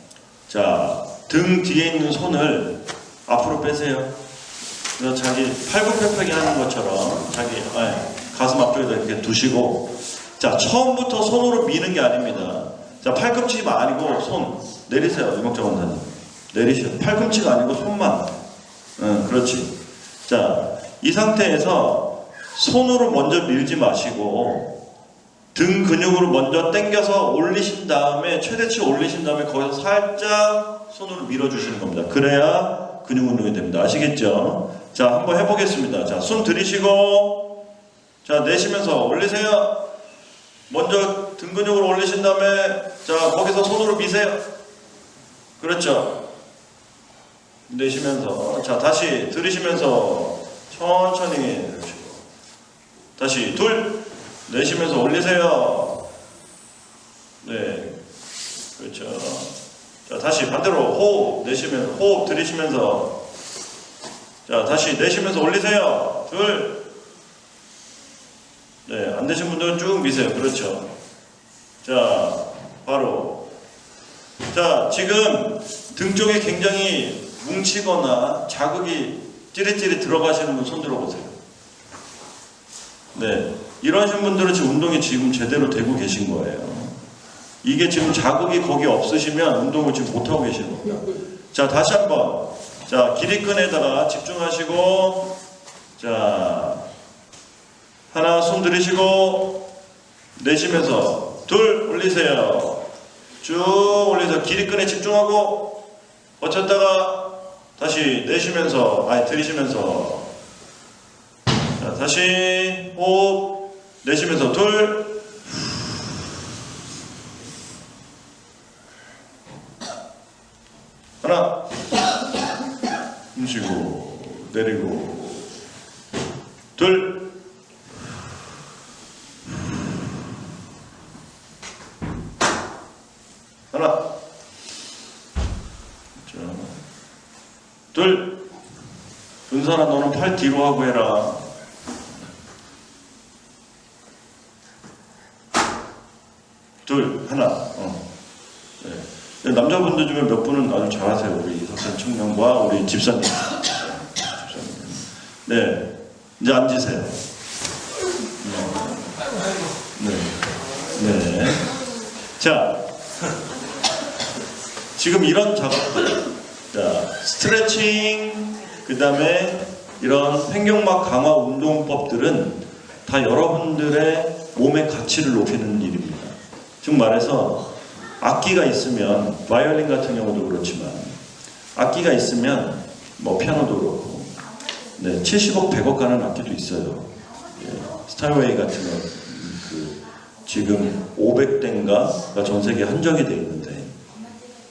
자, 등 뒤에 있는 손을 앞으로 빼세요. 그래서 자기 팔굽혀펴기 하는 것처럼 자기 가슴 앞쪽에다 이렇게 두시고, 자, 처음부터 손으로 미는 게 아닙니다. 자, 팔꿈치가 아니고 손 내리세요. 이목자 원사님 내리세요. 팔꿈치가 아니고 손만. 그렇지. 자, 이 상태에서 손으로 먼저 밀지 마시고 등 근육으로 먼저 당겨서 올리신 다음에 최대치 올리신 다음에 거기서 살짝 손으로 밀어주시는 겁니다. 그래야 근육 운동이 됩니다. 아시겠죠? 자, 한번 해보겠습니다. 자, 숨 들이쉬고, 자, 내쉬면서 올리세요. 먼저 등 근육으로 올리신 다음에, 자, 거기서 손으로 미세요. 그렇죠. 내쉬면서, 자, 다시 들이쉬면서 천천히 내쉬고, 다시 둘, 내쉬면서 올리세요. 네, 그렇죠. 자, 다시 반대로 호흡 내쉬면서, 호흡 들이쉬면서, 자, 다시 내쉬면서 올리세요. 둘. 네, 안 되신 분들은 쭉 미세요. 그렇죠. 자, 바로. 자, 지금 등 쪽에 굉장히 뭉치거나 자극이 찌릿찌릿 들어가시는 분 손 들어보세요. 네. 이러신 분들은 지금 운동이 지금 제대로 되고 계신 거예요. 이게 지금 자극이 거기 없으시면 운동을 지금 못하고 계시는 겁니다. 자, 다시 한번. 자, 기립근에다가 집중하시고, 자, 하나 손 들이쉬고, 내쉬면서, 둘, 올리세요. 쭉 올리세요. 기립근에 집중하고, 버텼다가, 다시 내쉬면서, 들이쉬면서, 자, 다시, 호흡, 내쉬면서, 둘, 하나, 숨쉬고, 내리고, 둘, 하나, 자, 둘, 은선아 너는 팔 뒤로 하고 해라. 둘, 하나, 네. 남자분들 중에 몇 분은 아주 잘하세요. 우리 석산 청년과 우리 집사님. 네, 이제 앉으세요. 네. 자, 지금 이런 작업들, 자, 스트레칭, 그 다음에 이런 횡격막 강화 운동법들은 다 여러분들의 몸의 가치를 높이는 일입니다. 즉 말해서 악기가 있으면, 바이올린 같은 경우도 그렇지만, 악기가 있으면, 뭐 피아노도 그렇고, 네, 70억, 100억 가는 악기도 있어요. 예, 스타일웨이 같은 거, 지금 500대인가가 전 세계에 한정이 되어 있는데,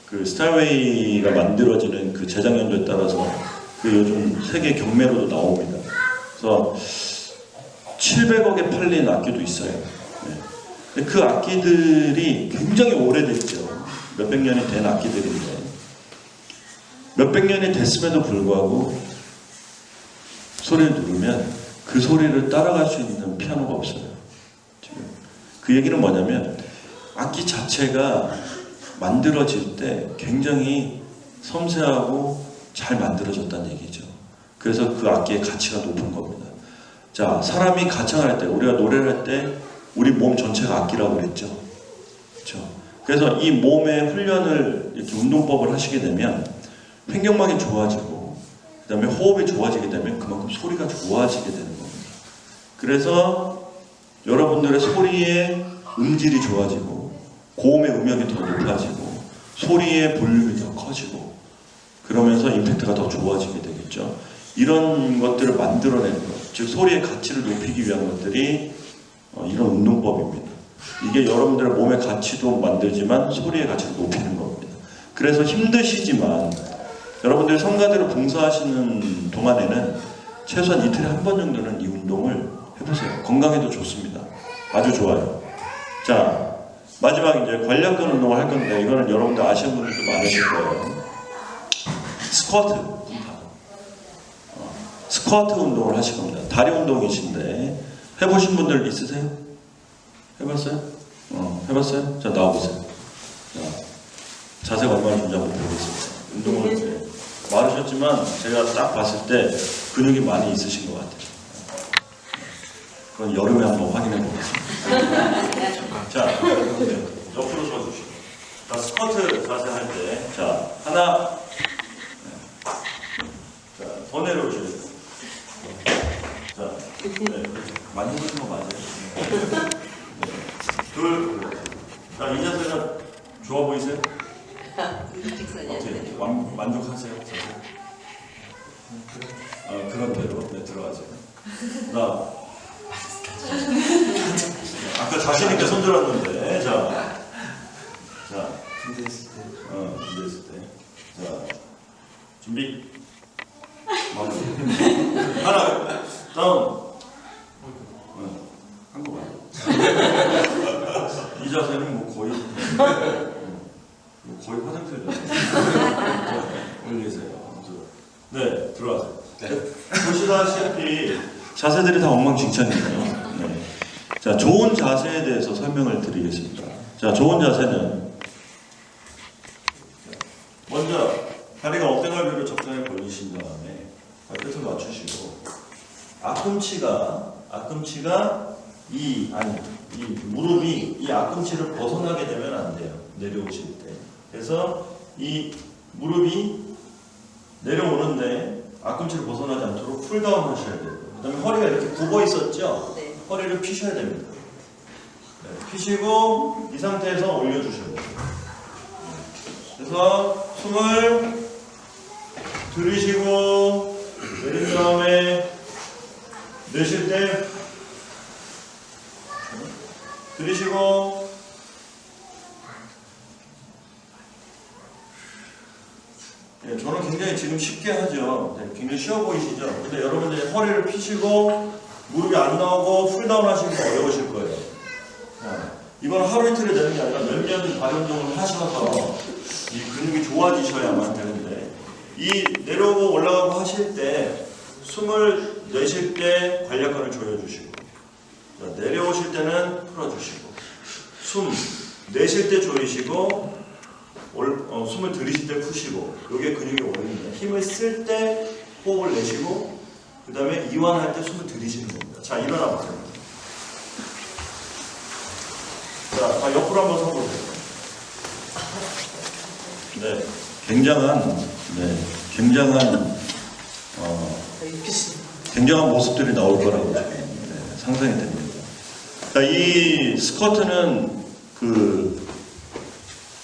그 스타일웨이가 만들어지는 그 제작 연도에 따라서 그 요즘 세계 경매로도 나옵니다. 그래서 700억에 팔린 악기도 있어요. 네. 그 악기들이 굉장히 오래됐죠. 몇백 년이 된 악기들인데, 몇백 년이 됐음에도 불구하고 소리를 누르면 그 소리를 따라갈 수 있는 피아노가 없어요. 지금 그 얘기는 뭐냐면 악기 자체가 만들어질 때 굉장히 섬세하고 잘 만들어졌다는 얘기죠. 그래서 그 악기의 가치가 높은 겁니다. 자, 사람이 가창을 할 때, 우리가 노래를 할 때 우리 몸 전체가 악기라고 그랬죠. 그렇죠? 그래서 이 몸의 훈련을, 이렇게 운동법을 하시게 되면 횡격막이 좋아지고, 그 다음에 호흡이 좋아지게 되면 그만큼 소리가 좋아지게 되는 겁니다. 그래서 여러분들의 소리의 음질이 좋아지고, 고음의 음역이 더 높아지고, 소리의 볼륨이 더 커지고, 그러면서 임팩트가 더 좋아지게 되겠죠. 이런 것들을 만들어내는 것, 즉 소리의 가치를 높이기 위한 것들이 이런 운동법입니다. 이게 여러분들의 몸의 가치도 만들지만 소리의 가치를 높이는 겁니다. 그래서 힘드시지만 여러분들이 성가대로 봉사하시는 동안에는 최소한 이틀에 한 번 정도는 이 운동을 해보세요. 건강에도 좋습니다. 아주 좋아요. 자, 마지막 이제 관략근 운동을 할 건데, 이거는 여러분들 아시는 분들도 많으실 거예요. 스쿼트, 스쿼트 운동을 하실 겁니다. 다리 운동이신데 해보신 분들 있으세요? 해봤어요? 해봤어요? 자, 나와보세요. 자, 자세가 얼마나 좋은지 한번 보겠습니다. 운동을 이제 마르셨지만 제가 딱 봤을 때 근육이 많이 있으신 것 같아요. 그건 여름에 한번 확인해 보겠습니다. 자, 옆으로 서주시고. 자, 스쿼트 자세 할 때, 자, 하나, 자, 더 내려오셔야 돼요. 자, 네, 많이 힘드신 거 맞아요? 네. 둘, 자, 이 자세가 좋아 보이세요? 어떻게 만족하세요? 그런 대로 네, 들어가세요. 아까 자신 있게 손 들었는데, 자, 군대 있을 때. 군대 있을 때, 자, 준비. 마무리. 하나, 다운. 한 거 봐요. 이 자세는 뭐 거의 화장실이잖아요. 올리세요. 네, 들어가세요. 네. 보시다시피 자세들이 다 엉망진창이에요. 네. 자, 좋은 자세에 대해서 설명을 드리겠습니다. 자, 좋은 자세는 먼저 다리가 어깨갈비로 적당히 벌리신 다음에 발끝을 맞추시고 앞꿈치가 이 무릎이 이 앞꿈치를 벗어나게 되면 안 돼요. 내려오실 때. 그래서 이 무릎이 내려오는데 앞꿈치를 벗어나지 않도록 풀다운 하셔야 돼요. 그 다음에 허리가 이렇게 굽어 있었죠? 네. 허리를 피셔야 됩니다. 네, 피시고 이 상태에서 올려주셔야 돼요. 그래서 숨을 들이쉬고 내린 다음에 내쉴 때 들이쉬고 네, 저는 굉장히 지금 쉽게 하죠. 네, 굉장히 쉬워 보이시죠? 근데 여러분들이 허리를 피시고 무릎이 안 나오고 풀다운 하시면 어려우실 거예요. 이건 하루 이틀에 되는 게 아니라 몇 년 발운동을 하셔서 이 근육이 좋아지셔야만 되는데 이 내려오고 올라가고 하실 때 숨을 내쉴 때 관략근을 조여주시고 내려오실 때는 풀어주시고 숨 내쉴 때 조이시고 숨을 들이쉴 때 푸시고 이게 근육이 오는데 힘을 쓸 때 호흡을 내쉬고 그 다음에 이완할 때 숨을 들이쉬는 겁니다. 자, 일어나 보세요. 자, 옆으로 한번 서보세요. 네, 굉장한 모습들이 나올 거라고 상상이 됩니다. 자, 이 스쿼트는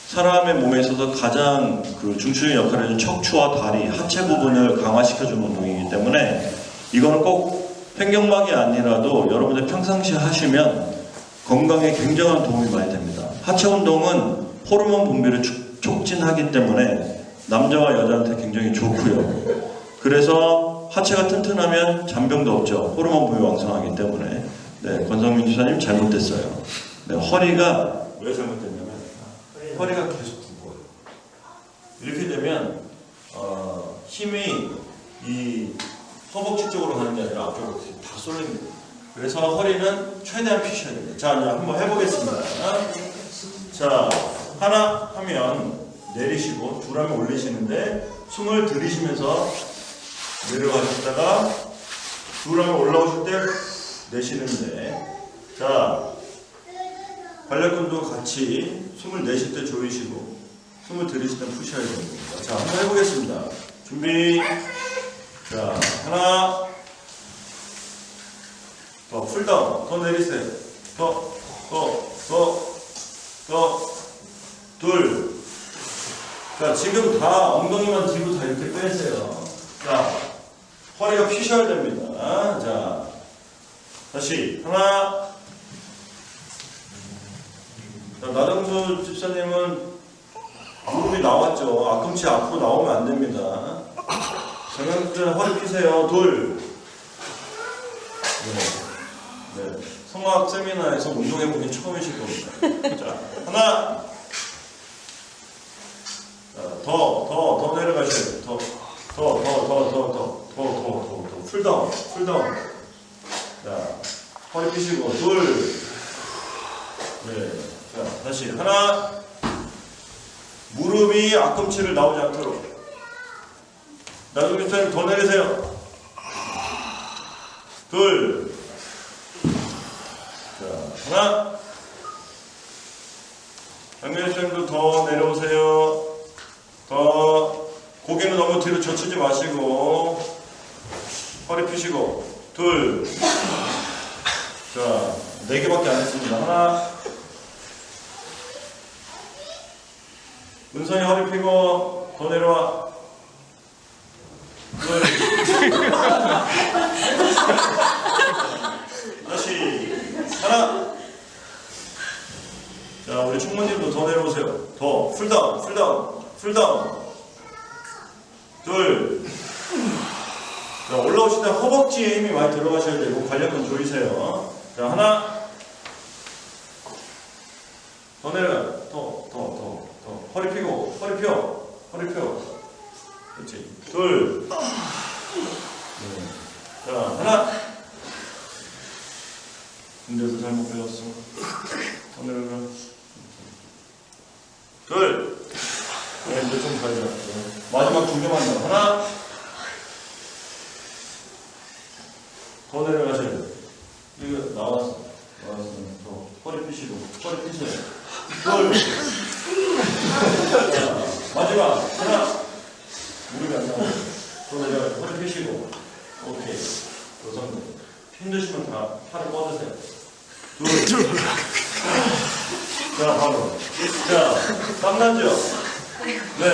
사람의 몸에 있어서 가장 중추의 역할을 해주는 척추와 다리, 하체 부분을 강화시켜주는 운동이기 때문에 이거는 꼭 횡격막이 아니라도 여러분들 평상시에 하시면 건강에 굉장한 도움이 많이 됩니다. 하체 운동은 호르몬 분비를 촉진하기 때문에 남자와 여자한테 굉장히 좋고요. 그래서 하체가 튼튼하면 잔병도 없죠. 호르몬 분비 왕성하기 때문에. 네, 권성민 주사님 잘못됐어요. 네, 허리가 왜 잘못됐냐면 허리가 계속 굽어요. 이렇게 되면 힘이 이 허벅지 쪽으로 가는 게 아니라 앞쪽으로 다 쏠립니다. 그래서 허리는 최대한 피셔야 됩니다. 자, 이제 한번 해보겠습니다. 자, 하나 하면 내리시고 둘 하면 올리시는데 숨을 들이쉬면서 내려가셨다가 둘 하면 올라오실 때 내쉬는데 자, 관략근도 같이 숨을 내쉴 때 조이시고 숨을 들이쉴 때 푸셔야 됩니다. 자, 한번 해보겠습니다. 준비. 자, 하나 더 풀다운 더 내리세요. 더 둘. 자, 지금 다 엉덩이만 뒤로 다 이렇게 빼세요. 자, 허리가 피셔야 됩니다. 자, 다시 하나. 자, 나정수 집사님은 무릎이 나왔죠. 앞꿈치 앞으로 나오면 안 됩니다. 정현준 허리 피세요. 둘. 네. 성악 세미나에서 운동해보긴 처음이실 겁니다. 자, 하나. 자, 더 내려가셔야 돼요. 더. 풀다운. 자, 허리 피시고, 둘. 네. 자, 다시. 하나. 무릎이 앞꿈치를 나오지 않도록. 나중에 더 내리세요. 둘. 자, 하나. 장면희 쌤도 더 내려오세요. 더. 고개는 너무 뒤로 젖히지 마시고. 허리 펴시고. 둘. 자, 4개밖에 안 했습니다. 하나. 은선이 허리 펴고. 더 내려와. 둘. 다시. 하나. 자, 우리 총무님도 더 내려오세요. 더. 풀다운. 둘. 자, 올라오실 때 허벅지에 힘이 많이 들어가셔야 되고 관략근 조이세요. 자, 하나. 더 내려가. 더. 허리 펴고. 허리 펴. 그렇지. 둘. 네. 자, 하나. 근데도 잘못 배웠어. 더 내려가. 잘 잡고. 마지막 2개만 더. 하나. 더 내려가셔야 돼. 이거 나왔어. 더. 허리 펴시고. 허리 펴세요. 둘. 자, 마지막. 하나. 무릎이 안 나오고. 더 내려가요. 허리 펴시고. 오케이. 더 정도. 힘드시면 다 팔을 뻗으세요. 둘. 자, 바로. 자, 땀나죠? 네.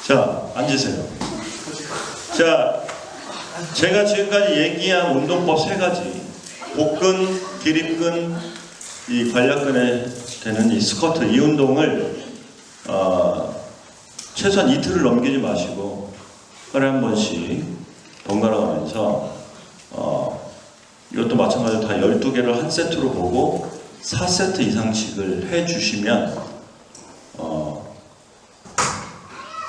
자, 앉으세요. 자, 제가 지금까지 얘기한 운동법 3가지. 복근, 기립근, 이 관략근에 되는 이 스쿼트, 이 운동을 최소한 이틀을 넘기지 마시고 하루에 한 번씩 번갈아 가면서 이것도 마찬가지로 다 12개를 한 세트로 보고 4세트 이상씩을 해주시면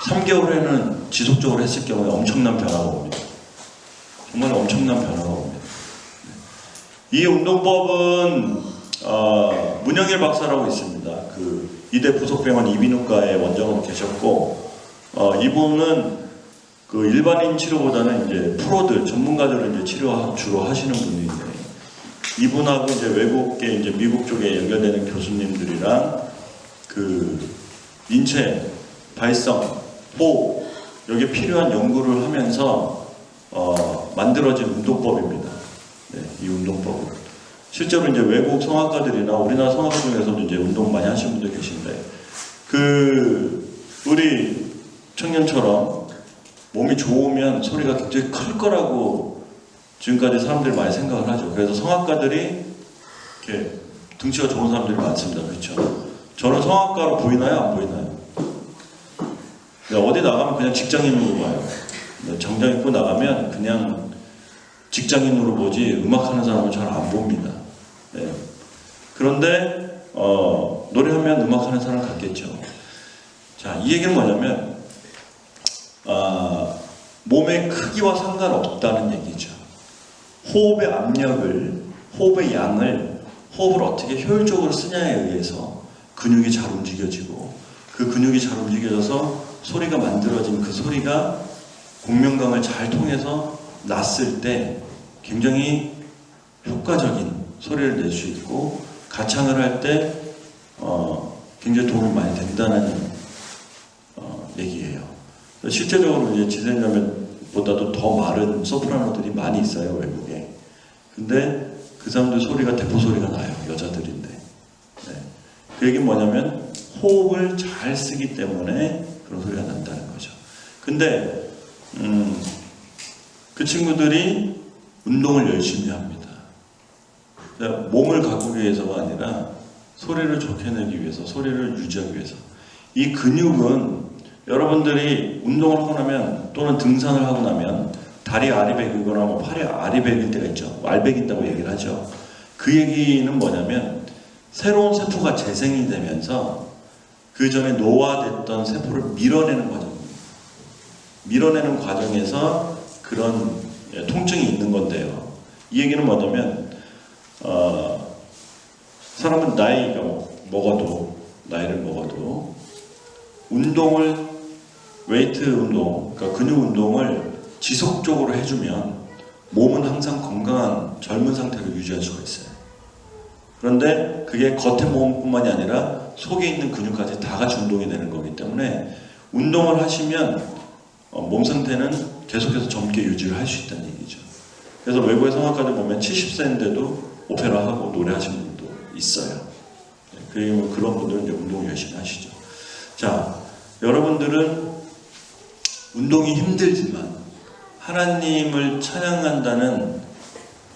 3개월 후에는 지속적으로 했을 경우에 엄청난 변화가 옵니다. 정말 엄청난 변화가 옵니다. 이 운동법은 문영일 박사라고 있습니다. 그 이대 부속병원 이비인후과의 원장으로 계셨고 이분은 그 일반인 치료보다는 이제 프로들, 전문가들을 이제 치료 주로 하시는 분인데 이분하고 이제 외국계 이제 미국 쪽에 연결되는 교수님들이랑 그 인체, 발성, 호흡 여기에 필요한 연구를 하면서 만들어진 운동법입니다. 네, 이 운동법은 실제로 이제 외국 성악가들이나 우리나라 성악가 중에서도 이제 운동 많이 하시는 분들 계신데 그 우리 청년처럼 몸이 좋으면 소리가 굉장히 클 거라고 지금까지 사람들이 많이 생각을 하죠. 그래서 성악가들이 이렇게 등치가 좋은 사람들이 많습니다. 그렇죠? 저는 성악가로 보이나요? 안 보이나요? 어디 나가면 그냥 직장인으로 봐요. 정장 입고 나가면 그냥 직장인으로 보지 음악하는 사람은 잘 안 봅니다. 네. 그런데 노래하면 음악하는 사람 같겠죠. 자, 이 얘기는 뭐냐면 몸의 크기와 상관없다는 얘기죠. 호흡의 압력을, 호흡의 양을, 호흡을 어떻게 효율적으로 쓰냐에 의해서 근육이 잘 움직여지고 그 근육이 잘 움직여져서 소리가 만들어진 그 소리가 공명강을 잘 통해서 났을 때 굉장히 효과적인 소리를 낼 수 있고 가창을 할 때 굉장히 도움이 많이 된다는 얘기예요. 실제적으로 이제 지센자매보다도 더 마른 소프라노들이 많이 있어요, 외국에. 근데 그 사람들 소리가 대포 소리가 나요, 여자들인데. 네. 그 얘기는 뭐냐면 호흡을 잘 쓰기 때문에 그런 소리가 난다는 거죠. 근데 그 친구들이 운동을 열심히 합니다. 몸을 가꾸기 위해서가 아니라 소리를 좋게 내기 위해서, 소리를 유지하기 위해서. 이 근육은 여러분들이 운동을 하고 나면 또는 등산을 하고 나면 다리 알이 베기거나 뭐 팔이 알이 베길 때가 있죠. 알 베긴다고 얘기를 하죠. 그 얘기는 뭐냐면 새로운 세포가 재생이 되면서 그 전에 노화됐던 세포를 밀어내는 과정입니다. 밀어내는 과정에서 그런 통증이 있는 건데요. 이 얘기는 뭐냐면 사람은 나이를 먹어도 운동을 웨이트 운동, 그러니까 근육 운동을 지속적으로 해주면 몸은 항상 건강한 젊은 상태를 유지할 수가 있어요. 그런데 그게 겉의 몸뿐만이 아니라 속에 있는 근육까지 다 같이 운동이 되는 거기 때문에 운동을 하시면 몸 상태는 계속해서 젊게 유지를 할 수 있다는 얘기죠. 그래서 외국의 성악가들 보면 70세인데도 오페라 하고 노래하시는 분도 있어요. 그리고 그런 분들은 이제 운동 열심히 하시죠. 자, 여러분들은 운동이 힘들지만 하나님을 찬양한다는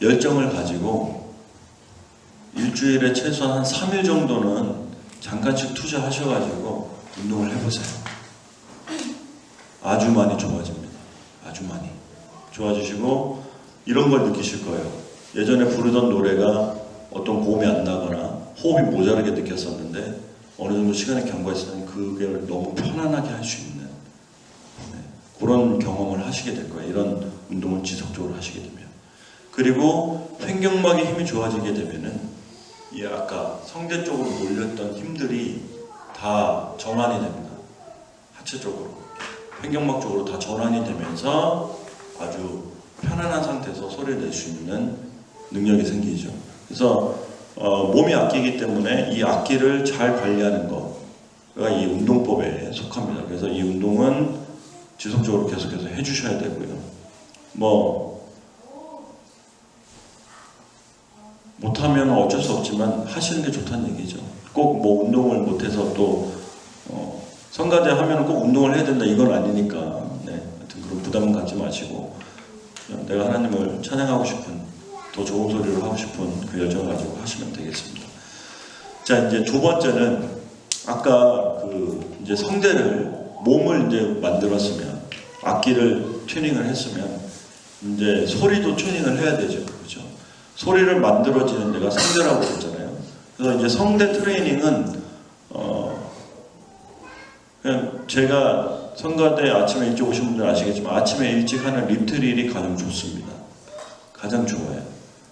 열정을 가지고 일주일에 최소한 한 3일 정도는 잠깐씩 투자하셔가지고 운동을 해보세요. 아주 많이 좋아집니다. 아주 많이 좋아지시고 이런 걸 느끼실 거예요. 예전에 부르던 노래가 어떤 고음이 안 나거나 호흡이 모자르게 느꼈었는데 어느 정도 시간에 경과했으면 그게 너무 편안하게 할 수 있는 그런 경험을 하시게 될 거예요. 이런 운동을 지속적으로 하시게 되면. 그리고 횡격막의 힘이 좋아지게 되면은 이 아까 성대 쪽으로 몰렸던 힘들이 다 전환이 됩니다. 하체 쪽으로, 횡격막 쪽으로 다 전환이 되면서 아주 편안한 상태에서 소리를 낼 수 있는 능력이 생기죠. 그래서 몸이 악기이기 때문에 이 악기를 잘 관리하는 거가 이 운동법에 속합니다. 그래서 이 운동은 지속적으로 계속해서 해주셔야 되고요. 못하면 어쩔 수 없지만 하시는 게 좋다는 얘기죠. 꼭 운동을 못해서 또 성가대 하면 꼭 운동을 해야 된다 이건 아니니까 하여튼 그런 부담은 갖지 마시고 내가 하나님을 찬양하고 싶은 더 좋은 소리를 하고 싶은 그 열정을 가지고 하시면 되겠습니다. 자, 이제 두 번째는 아까 이제 성대를 몸을 이제 만들었으면 악기를 튜닝을 했으면 이제 소리도 튜닝을 해야 되죠. 그렇죠? 소리를 만들어지는 데가 성대라고 했잖아요. 그래서 이제 성대 트레이닝은 그냥 제가 성가대 아침에 일찍 오신 분들 아시겠지만 아침에 일찍 하는 립트릴이 가장 좋습니다. 가장 좋아요.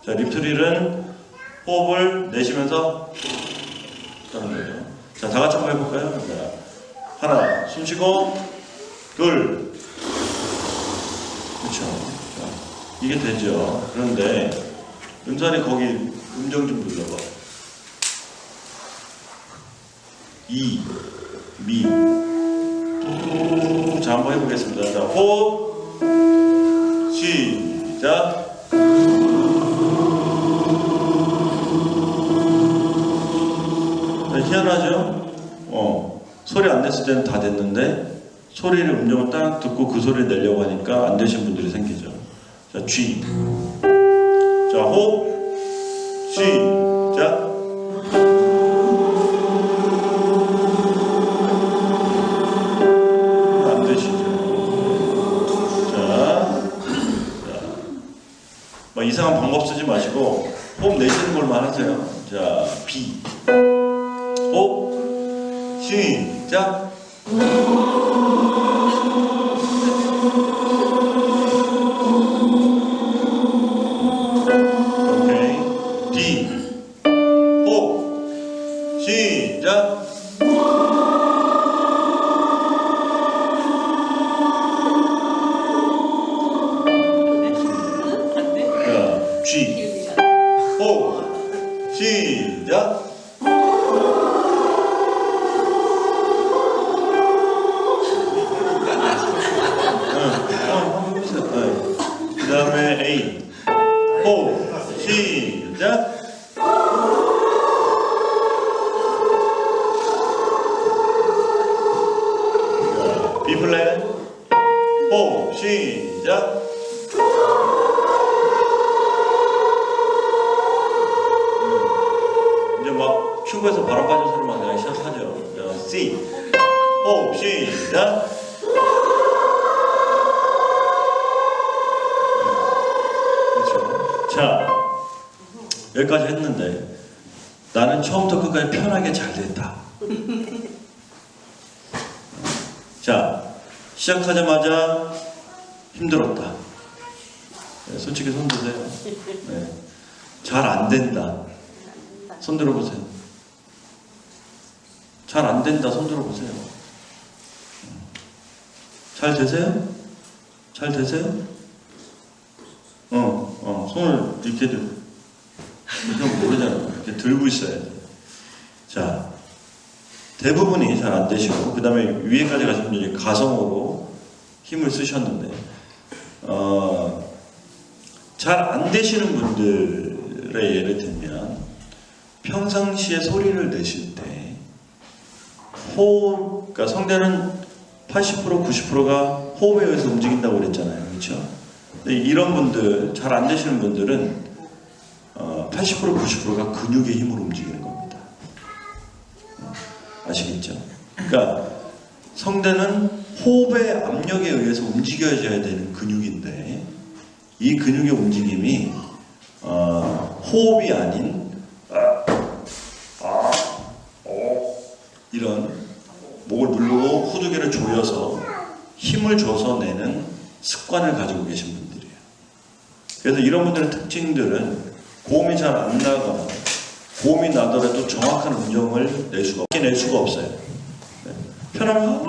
자, 립트릴은 호흡을 내쉬면서 하는 거죠. 자, 다 같이 한번 해볼까요? 자, 하나, 숨 쉬고, 둘, 그렇죠. 자, 이게 되죠. 그런데 은찬이 거기 음정 좀 눌러봐. 이, 미. 자, 한번 해보겠습니다. 자, 호흡, 시작. 자, 희한하죠? 소리 안 냈을 때는 다 됐는데 소리를 음정을 딱 듣고 그 소리를 내려고 하니까 안 되신 분들이 생기죠. 자, G. 자, 호흡, 시작. 안 되시죠? 자, 이상한 방법 쓰지 마시고 호흡 내쉬는 걸만 하세요. 자, B. 호흡, 시작. 오케이. D. 호흡, 시작. 자, G. 호흡, 시작. 그 다음에 A. 호흡, 시작. 자, B 플랫. 호흡, 시작. 이제 막 큐브에서 바람 빠진 소리만 그냥 시작하죠. 자, C. 호흡, 시작. 자, 여기까지 했는데 나는 처음부터 끝까지 편하게 잘 됐다. 자, 시작하자마자 힘들었다. 네, 솔직히 손 드세요. 네. 잘 안 된다. 손 들어보세요. 잘 안 된다. 손 들어보세요. 잘 되세요? 잘 되세요? 손을 이렇게 하면 모르잖아요. 이렇게 들고 있어야 돼. 자, 대부분이 잘 안 되시고, 그 다음에 위에까지 가시면 이제 가성으로 힘을 쓰셨는데, 잘 안 되시는 분들의 예를 들면, 평상시에 소리를 내실 때, 호흡, 그러니까 성대는 80%, 90%가 호흡에 의해서 움직인다고 그랬잖아요. 그렇죠? 이런 분들, 잘 안 되시는 분들은 80%, 90%가 근육의 힘으로 움직이는 겁니다. 아시겠죠? 그러니까 성대는 호흡의 압력에 의해서 움직여져야 되는 근육인데 이 근육의 움직임이 호흡이 아닌 이런 목을 누르고 후두개를 조여서 힘을 줘서 내는 습관을 가지고 계신 분들이에요. 그래서 이런 분들의 특징들은 고음이 잘 안 나거나 고음이 나더라도 정확한 음정을 낼 수가 없어요. 편하면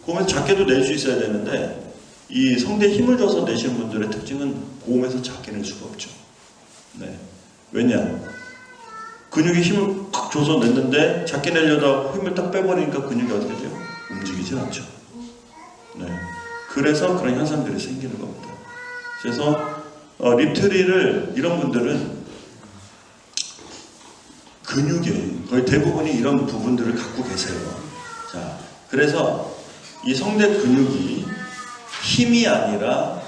고음에서 작게도 낼 수 있어야 되는데 이 성대에 힘을 줘서 내시는 분들의 특징은 고음에서 작게 낼 수가 없죠. 네. 왜냐? 근육에 힘을 꽉 줘서 냈는데 작게 내려다 힘을 딱 빼버리니까 근육이 어떻게 돼요? 움직이지 않죠. 네. 그래서 그런 현상들이 생기는 겁니다. 그래서 립트리를 이런 분들은 근육에 거의 대부분이 이런 부분들을 갖고 계세요. 자, 그래서 이 성대 근육이 힘이 아니라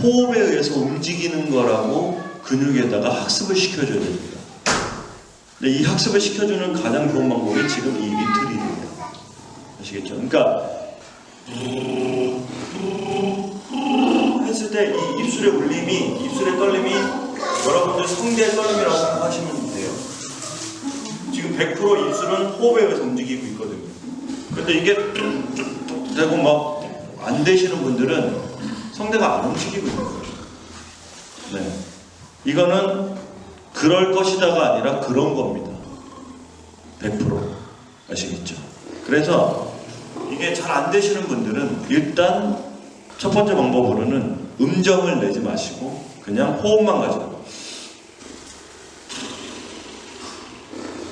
호흡에 의해서 움직이는 거라고 근육에다가 학습을 시켜줘야 됩니다. 근데 이 학습을 시켜주는 가장 좋은 방법이 지금 이 립트리예요. 아시겠죠? 그러니까 했을 때 이 입술의 울림이, 입술의 떨림이 여러분들 성대의 떨림이라고 생각하시면 돼요. 지금 100% 입술은 호흡에 의해서 움직이고 있거든요. 근데 이게 뚝뚝뚝 되고 막 안 되시는 분들은 성대가 안 움직이고 있는 거예요. 네. 이거는 그럴 것이다가 아니라 그런 겁니다. 100% 아시겠죠? 그래서 이게 잘 안 되시는 분들은 일단 첫 번째 방법으로는 음정을 내지 마시고 그냥 호흡만 가지고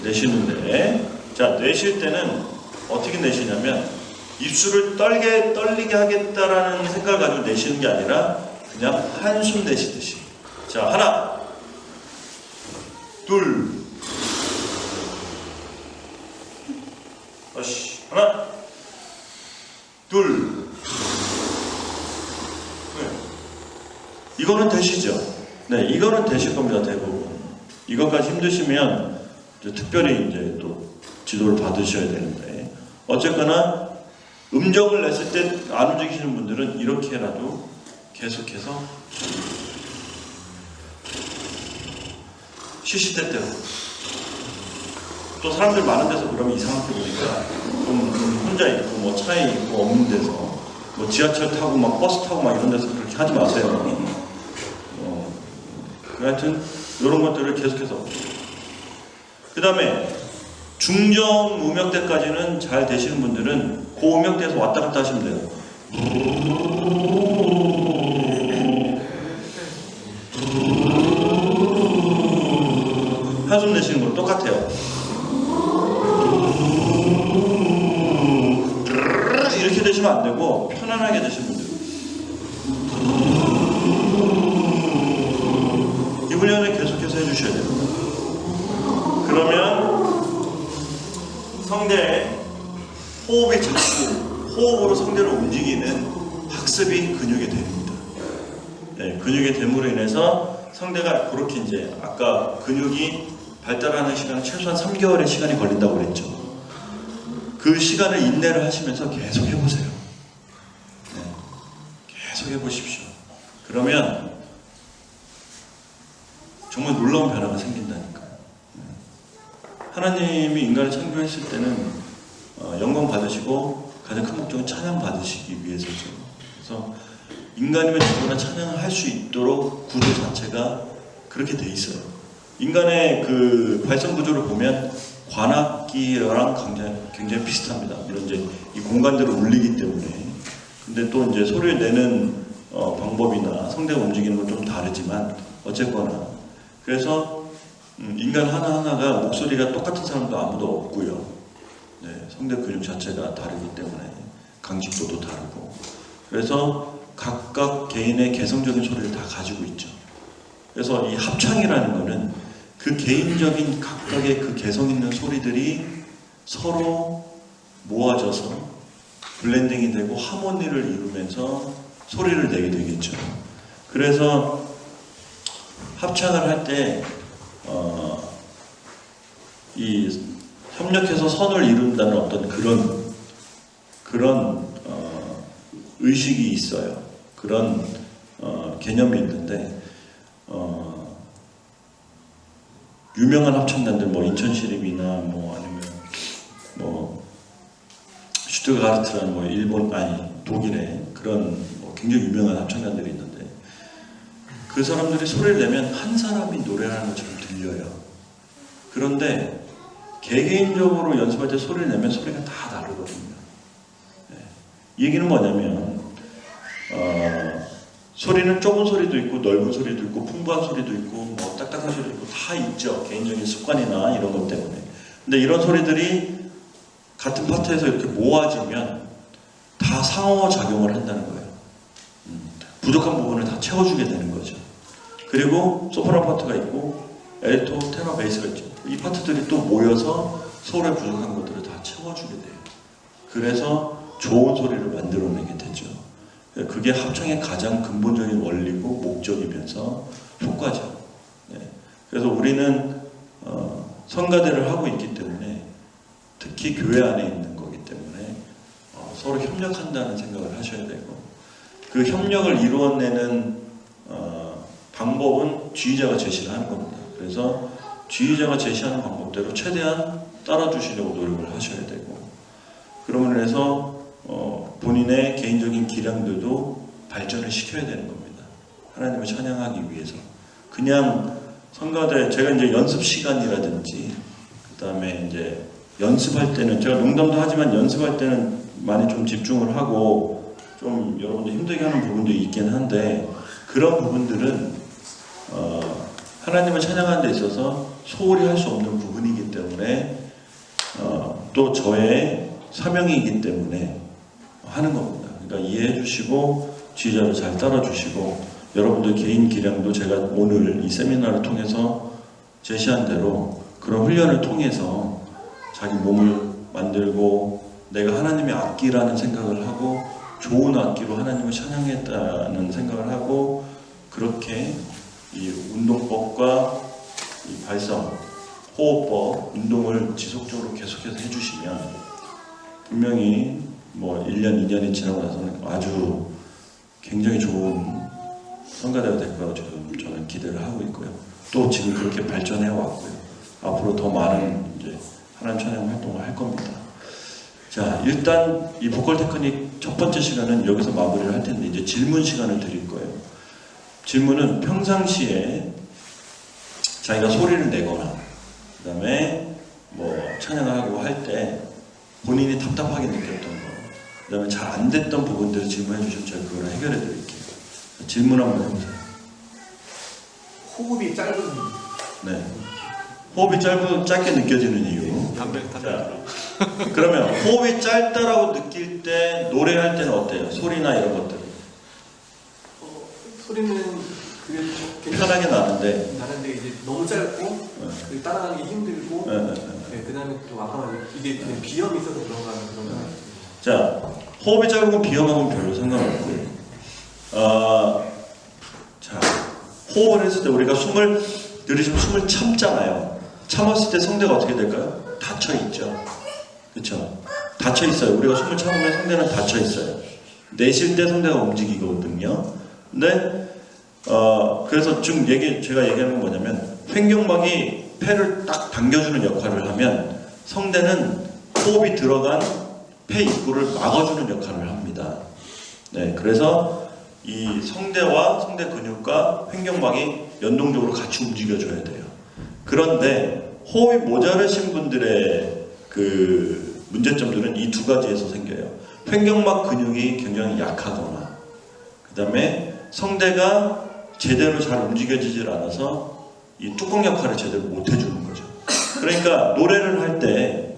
내쉬는데, 자, 내쉴 때는 어떻게 내쉬냐면 입술을 떨리게 하겠다라는 생각을 가지고 내쉬는 게 아니라 그냥 한숨 내쉬듯이. 자, 하나, 둘, 다시 하나, 둘, 네. 이거는 되시죠? 네, 이거는 되실 겁니다, 대부분. 이것까지 힘드시면 특별히 이제 또 지도를 받으셔야 되는데, 어쨌거나 음정을 냈을 때 안 움직이시는 분들은 이렇게라도 계속해서 시시때때로, 또 사람들 많은 데서 그러면 이상하게 보니까 좀 혼자 있고 뭐 차에 있고 없는 데서 뭐 지하철 타고 막 버스 타고 막 이런 데서 그렇게 하지 마세요. 하여튼 이런 것들을 계속해서. 그 다음에 중정 음역대까지는 잘 되시는 분들은 그 음역대에서 왔다 갔다 하시면 돼요. 한숨 내쉬는 거 똑같아요. 이렇게 되시면 안 되고 편안하게 되시면 돼요. 이 훈련을 계속해서 해주셔야 됩니다. 그러면 성대에 호흡이 자꾸 호흡으로 성대를 움직이는 학습이 근육에 됩니다. 네, 근육에 됨으로 인해서 성대가 그렇게 이제 아까 근육이 발달하는 시간은 최소한 3개월의 시간이 걸린다고 그랬죠. 그 시간을 인내를 하시면서 계속 해보세요. 네, 계속 해보십시오. 그러면 정말 놀라운 변화가 생긴다니까요. 하나님이 인간을 창조했을 때는 영광 받으시고 가장 큰 목적은 찬양 받으시기 위해서죠. 그래서 인간이면 누구나 찬양을 할 수 있도록 구조 자체가 그렇게 돼 있어요. 인간의 그 발성 구조를 보면 관악기랑 굉장히 비슷합니다. 물론 이제 이 공간들을 울리기 때문에. 근데 또 이제 소리를 내는 방법이나 성대가 움직이는 건 좀 다르지만 어쨌거나. 그래서 인간 하나하나가 목소리가 똑같은 사람도 아무도 없고요. 네, 성대 근육 자체가 다르기 때문에 강직도도 다르고. 그래서 각각 개인의 개성적인 소리를 다 가지고 있죠. 그래서 이 합창이라는 거는 그 개인적인 각각의 그 개성 있는 소리들이 서로 모아져서 블렌딩이 되고 하모니를 이루면서 소리를 내게 되겠죠. 그래서 합창을 할 때 이 협력해서 선을 이룬다는 어떤 그런 의식이 있어요. 그런 개념이 있는데 유명한 합창단들 뭐 인천시립이나 뭐 아니면 뭐 슈트가르트라는 뭐 일본 독일의 그런 뭐 굉장히 유명한 합창단들이 있는데 그 사람들이 소리를 내면 한 사람이 노래하는 것처럼 들려요. 그런데 개개인적으로 연습할 때 소리를 내면 소리가 다 다르거든요. 이 얘기는 뭐냐면 소리는 좁은 소리도 있고 넓은 소리도 있고 풍부한 소리도 있고 뭐 딱딱한 소리도 있고 다 있죠. 개인적인 습관이나 이런 것 때문에. 근데 이런 소리들이 같은 파트에서 이렇게 모아지면 다 상호 작용을 한다는 거예요. 부족한 부분을 다 채워주게 되는 거죠. 그리고 소프라노 파트가 있고 엘토, 테너, 베이스가 있죠. 이 파트들이 또 모여서 서로의 부족한 것들을 다 채워주게 돼요. 그래서 좋은 소리를 만들어내게 되죠. 그게 합창의 가장 근본적인 원리고 목적이면서 효과죠. 그래서 우리는 성가대를 하고 있기 때문에 특히 교회 안에 있는 거기 때문에 서로 협력한다는 생각을 하셔야 되고 그 협력을 이루어내는 방법은 지휘자가 제시를 하는 겁니다. 그래서 지휘자가 제시하는 방법대로 최대한 따라주시려고 노력을 하셔야 되고 그러면 해서 본인의 개인적인 기량들도 발전을 시켜야 되는 겁니다. 하나님을 찬양하기 위해서. 그냥 성가대 제가 이제 연습 시간이라든지 그 다음에 이제 연습할 때는 제가 농담도 하지만 연습할 때는 많이 좀 집중을 하고 좀 여러분들 힘들게 하는 부분도 있긴 한데 그런 부분들은 하나님을 찬양하는 데 있어서 소홀히 할 수 없는 부분이기 때문에 또 저의 사명이기 때문에 하는 겁니다. 그러니까 이해해 주시고 지휘자를 잘 따라 주시고 여러분들 개인 기량도 제가 오늘 이 세미나를 통해서 제시한 대로 그런 훈련을 통해서 자기 몸을 만들고 내가 하나님의 악기라는 생각을 하고 좋은 악기로 하나님을 찬양했다는 생각을 하고 그렇게 이 운동법과 이 발성, 호흡법, 운동을 지속적으로 계속해서 해주시면 분명히 뭐 1년, 2년이 지나고 나서는 아주 굉장히 좋은 성가대가 될 거라고 지금 저는 기대를 하고 있고요. 또 지금 그렇게 발전해 왔고요. 앞으로 더 많은 이제 하나님 찬양 활동을 할 겁니다. 자, 일단 이 보컬 테크닉 첫 번째 시간은 여기서 마무리를 할 텐데 이제 질문 시간을 드릴 거예요. 질문은 평상시에 자기가 소리를 내거나 그 다음에 뭐 찬양을 하고 할 때 본인이 답답하게 느꼈던 거 그 다음에 잘 안 됐던 부분들을 질문해 주시면 제가 그걸 해결해 드릴게요. 질문 한번 해보세요. 호흡이 짧은. 네. 호흡이 짧게 느껴지는 이유. 자, 그러면 호흡이 짧다라고 느낄 때 노래할 때는 어때요? 소리나 이런 것들. 소리는 그게 편하게 나는데 이제 너무 짧고 그게 따라가기 힘들고 네. 그다음에 또 아까 말한 이게 그냥 비염이 있어서 그런가 하는 그런 거. 자, 호흡이 짧으면 비염하고는 별로 상관없고요. 자, 호흡을 했을 때 우리가 숨을 들이쉬면 숨을 참잖아요. 참았을 때 성대가 어떻게 될까요? 닫혀 있죠. 그렇죠? 닫혀 있어요. 우리가 숨을 참으면 성대는 닫혀 있어요. 내쉴 때 성대가 움직이거든요. 근데 그래서 지금 제가 얘기하는 건 뭐냐면 횡격막이 폐를 딱 당겨주는 역할을 하면 성대는 호흡이 들어간 폐 입구를 막아주는 역할을 합니다. 네, 그래서 이 성대와 성대 근육과 횡격막이 연동적으로 같이 움직여줘야 돼요. 그런데 호흡이 모자르신 분들의 그 문제점들은 이 두 가지에서 생겨요. 횡격막 근육이 굉장히 약하거나 그 다음에 성대가 제대로 잘 움직여지질 않아서 이 뚜껑 역할을 제대로 못 해주는 거죠. 그러니까 노래를 할 때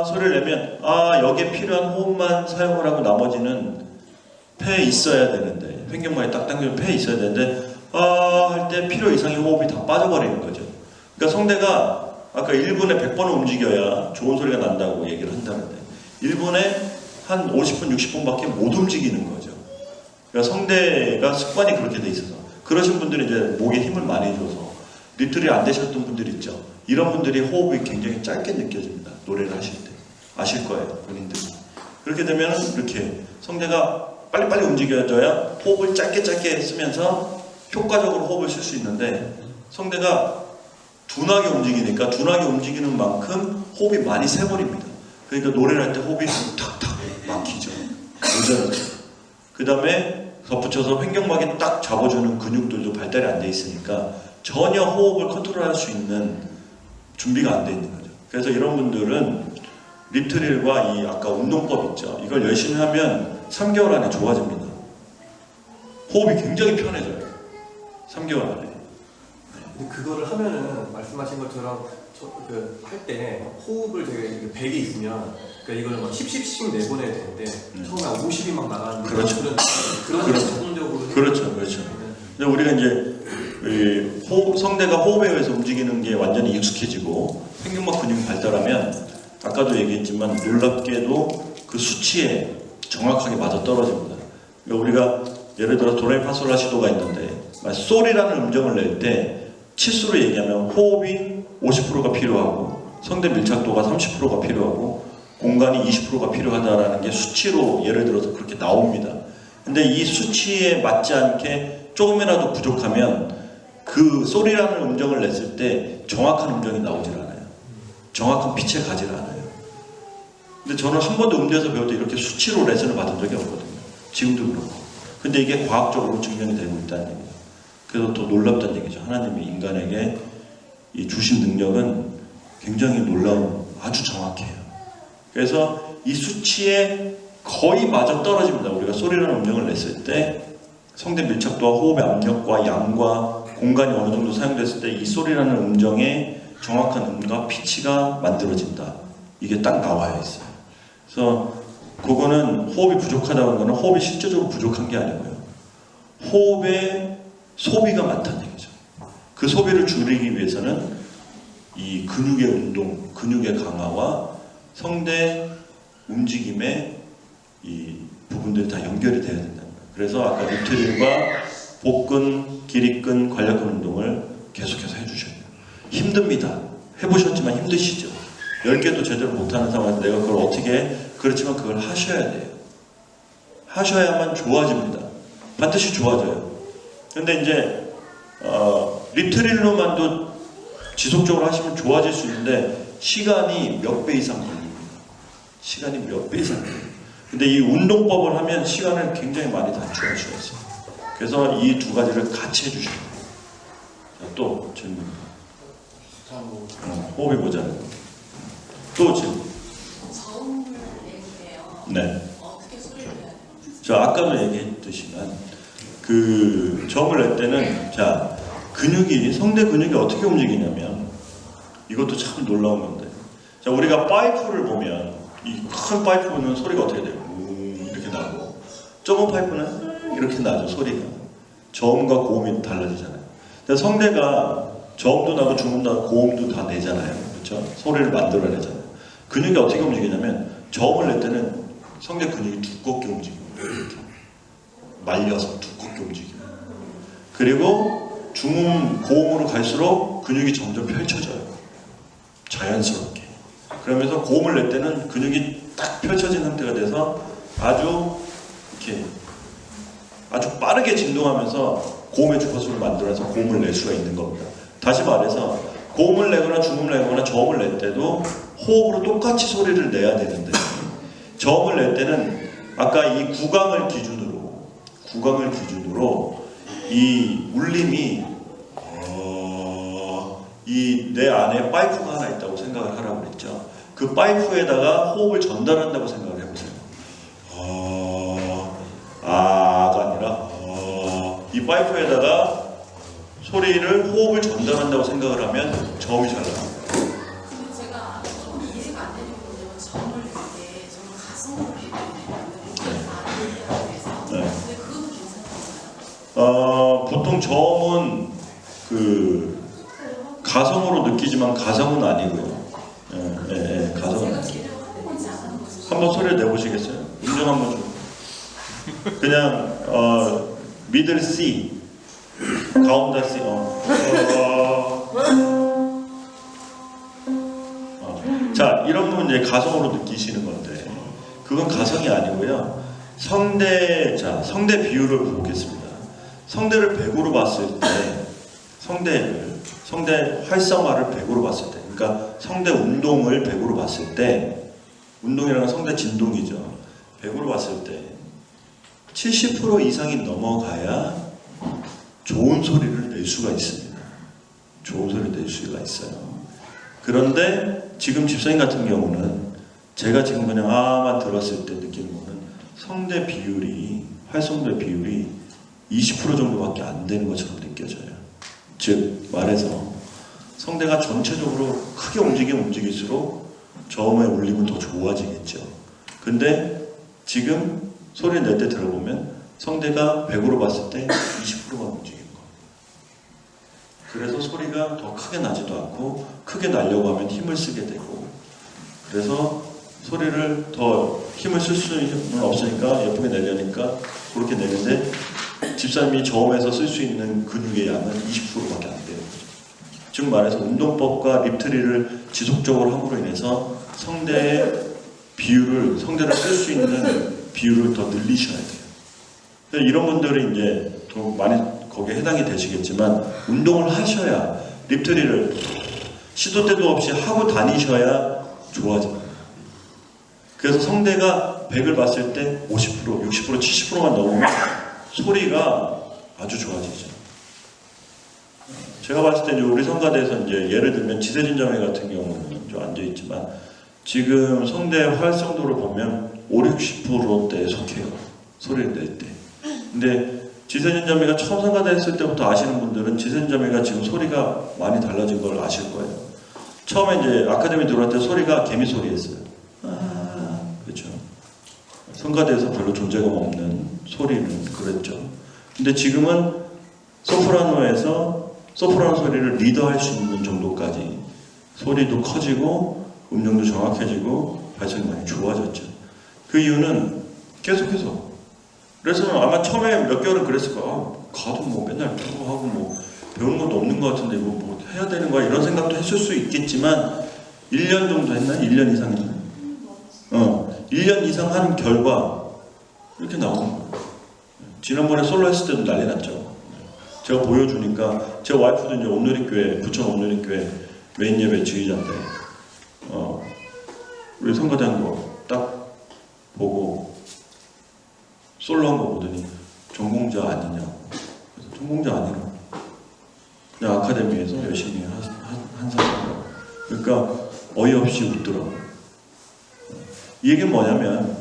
소리를 내면 여기에 필요한 호흡만 사용을 하고 나머지는 폐에 있어야 되는데 횡격막이 딱 당기면 폐에 있어야 되는데 할 때 필요 이상의 호흡이 다 빠져버리는 거죠. 그러니까 성대가 아까 1분에 100번을 움직여야 좋은 소리가 난다고 얘기를 한다는데 1분에 한 50분, 60분밖에 못 움직이는 거죠. 그러니까 성대가 습관이 그렇게 돼 있어서 그러신 분들이 이제 목에 힘을 많이 줘서 리틀이 안 되셨던 분들 있죠. 이런 분들이 호흡이 굉장히 짧게 느껴집니다. 노래를 하실 때 아실 거예요, 본인들이. 그렇게 되면 이렇게 성대가 빨리빨리 움직여져야 호흡을 짧게 쓰면서 효과적으로 호흡을 쓸 수 있는데 성대가 둔하게 움직이니까 둔하게 움직이는 만큼 호흡이 많이 새버립니다. 그러니까 노래를 할 때 호흡이 탁탁 막히죠. 모자르죠. 그 다음에 덧붙여서 횡격막이 딱 잡아주는 근육들도 발달이 안 돼 있으니까 전혀 호흡을 컨트롤할 수 있는 준비가 안 돼 있는 거죠. 그래서 이런 분들은 립트릴과 이 아까 운동법 있죠. 이걸 열심히 하면 3개월 안에 좋아집니다. 호흡이 굉장히 편해져요. 3개월 안에. 근데 그거를 하면은 말씀하신 것처럼 할 때 호흡을 되게 100이 있으면 그러니까 이걸 막 10씩 내보내야 되는데 처음에 한 50이 막 나가는 그렇죠. 그런 그렇죠. 자동적으로 그렇죠. 근데 우리가 이제 성대가 호흡에 의해서 움직이는 게 완전히 익숙해지고 횡격막 근육이 발달하면 아까도 얘기했지만 놀랍게도 그 수치에 정확하게 맞아 떨어집니다. 그러니까 우리가 예를 들어 도레미파솔라시도가 있는데 솔이라는 음정을 낼 때 치수로 얘기하면 호흡이 50%가 필요하고 성대 밀착도가 30%가 필요하고 공간이 20%가 필요하다라는 게 수치로 예를 들어서 그렇게 나옵니다. 근데 이 수치에 맞지 않게 조금이라도 부족하면 그 솔이라는 음정을 냈을 때 정확한 음정이 나오질 않아요. 정확한 피치에 가질 않아요. 근데 저는 한 번도 음대에서 배울 때 이렇게 수치로 레슨을 받은 적이 없거든요. 지금도 그렇고. 근데 이게 과학적으로 증명이 되고 있다는 얘기죠. 그래서 더 놀랍다는 얘기죠. 하나님이 인간에게 이 주신 능력은 굉장히 놀라운, 아주 정확해요. 그래서 이 수치에 거의 맞아 떨어집니다. 우리가 소리라는 음정을 냈을 때 성대 밀착도와 호흡의 압력과 양과 공간이 어느 정도 사용됐을 때 이 소리라는 음정의 정확한 음과 피치가 만들어진다. 이게 딱 나와 있어요. 그래서 그거는 호흡이 부족하다는 거는 호흡이 실제적으로 부족한 게 아니고요. 호흡의 소비가 많다는 얘기죠. 그 소비를 줄이기 위해서는 이 근육의 운동, 근육의 강화와 성대 움직임의 이 부분들이 다 연결이 돼야 된다는 거예요. 그래서 아까 립트릴과 복근, 기립근, 관략근 운동을 계속해서 해주셔야 돼요. 힘듭니다. 해보셨지만 힘드시죠. 10개도 제대로 못하는 상황에서 내가 그걸 어떻게 해? 그렇지만 그걸 하셔야 돼요. 하셔야만 좋아집니다. 반드시 좋아져요. 근데 이제 립트릴로만도 지속적으로 하시면 좋아질 수 있는데 시간이 몇 배 이상 걸립니다. 시간이 몇 배 이상 걸려요. 근데 이 운동법을 하면 시간을 굉장히 많이 단축할 수가 있어요. 그래서 이 두 가지를 같이 해주셔야 돼요. 자, 또 질문. 호흡이 모자라요. 또 질문. 저음을 내는데요. 네. 어떻게 소리를 내야 돼요? 저 아까도 얘기했듯이만 그 저음을 낼 때는 자 근육이 성대 근육이 어떻게 움직이냐면 이것도 참 놀라운 건데 자 우리가 파이프를 보면 이 큰 파이프는 소리가 어떻게 돼요? 이렇게 나고 좁은 파이프는 이렇게 나죠 소리가 저음과 고음이 달라지잖아요. 근데 성대가 저음도 나고 중음도 나고 고음도 다 내잖아요. 그렇죠? 소리를 만들어내잖아요. 근육이 어떻게 움직이냐면 저음을 낼 때는 성대 근육이 두껍게 움직입니다. 이렇게 말려서 두껍게 움직여요. 그리고 중음, 고음으로 갈수록 근육이 점점 펼쳐져요. 자연스럽게. 그러면서 고음을 낼 때는 근육이 딱 펼쳐진 상태가 돼서 아주 이렇게 아주 빠르게 진동하면서 고음의 주파수를 만들어서 고음을 낼 수가 있는 겁니다. 다시 말해서 고음을 내거나 중음을 내거나 저음을 낼 때도 호흡으로 똑같이 소리를 내야 되는데 저음을 낼 때는 아까 이 구강을 기준으로 이 울림이 이 내 안에 파이프가 하나 있다고 생각을 하라고 그랬죠. 그 파이프에다가 호흡을 전달한다고 생각을 해보세요. 아가 아니라 이 파이프에다가 소리를 호흡을 전달한다고 생각을 하면 저음이 잘 나옵니다. 근데 제가 좀 이해가 안 되는 게 뭐냐면 저음을 낼 때 저는 가성으로 비교해요. 그래서 네. 근데 그것도 괜찮아요. 보통 저음은 그 가성으로 느끼지만 가성은 아니고요. 가성은 제가 아니고요. 제대로 해보지 않은 거죠. 한번 소리를 내보시겠어요? 음정 한번 좀. 그냥 미들 C, 가운데 C. 자, 이런 부분 이제 가성으로 느끼시는 건데 그건 가성이 아니고요. 성대 비율을 보겠습니다. 성대를 100으로 봤을 때 성대 활성화를 100으로 봤을 때 그러니까 성대 운동을 100으로 봤을 때 운동이라는 건 성대 진동이죠. 100으로 봤을 때 70% 이상이 넘어가야 좋은 소리를 낼 수가 있습니다. 좋은 소리를 낼 수가 있어요. 그런데 지금 집사님 같은 경우는 제가 지금 그냥 아만 들었을 때 느끼는 거는 성대 비율이, 활성도의 비율이 20% 정도밖에 안 되는 것처럼 느껴져요. 즉 말해서 성대가 전체적으로 크게 움직일수록 저음의 울림은 더 좋아지겠죠. 근데 지금 소리 낼 때 들어보면 성대가 100으로 봤을 때 20%만 움직이는 거예요. 그래서 소리가 더 크게 나지도 않고 크게 나려고 하면 힘을 쓰게 되고, 그래서 소리를 더 힘을 쓸 수는 없으니까 예쁘게 내려니까 그렇게 내는데, 집사님이 저음에서 쓸 수 있는 근육의 양은 20%밖에 안 돼요. 즉 말해서 운동법과 립트리를 지속적으로 함으로 인해서 성대의 비율을, 성대를 쓸 수 있는 비율을 더 늘리셔야 돼요. 이런 분들이 이제 더 많이 거기에 해당이 되시겠지만, 운동을 하셔야, 립트리를 시도 때도 없이 하고 다니셔야 좋아집니다. 그래서 성대가 100을 봤을 때 50%, 60%, 70%만 넘으면 소리가 아주 좋아지죠. 제가 봤을 때 이제 우리 성가대에서 이제 예를 들면 지세진자매 같은 경우는 좀 앉아있지만, 지금 성대 활성도를 보면 5, 60%대에 속해요. 소리를 낼 때. 근데 지세진자매가 처음 성가대 했을 때부터 아시는 분들은 지세진자매가 지금 소리가 많이 달라진 걸 아실 거예요. 처음에 이제 아카데미 들어올 때 소리가 개미 소리였어요. 그렇죠. 성가대에서 별로 존재감 없는 소리는 그랬죠. 근데 지금은 소프라노에서 소프라노 소리를 리더할 수 있는 정도까지 소리도 커지고 음정도 정확해지고 발성이 많이 좋아졌죠. 그 이유는 계속해서, 그래서 아마 처음에 몇 개월은 그랬을 거야. 가도 뭐 맨날 프로 하고 뭐 배우는 것도 없는 것 같은데 이거 뭐 해야 되는 거야, 이런 생각도 했을 수 있겠지만 1년 정도 했나? 1년 이상 했나? 1년 이상 한 결과 이렇게 나오는 거예요. 지난번에 솔로 했을 때도 난리 났죠. 제가 보여주니까, 제 와이프도 이제 온누리교회, 부천 온누리교회 메인 예배 지휘자인데, 우리 성가대 한 거 딱 보고 솔로 한 거 보더니 전공자 아니냐. 그래서 전공자 아니라 그냥 아카데미에서 열심히 한 사람. 그러니까 어이없이 웃더라고요. 이 얘기는 뭐냐면,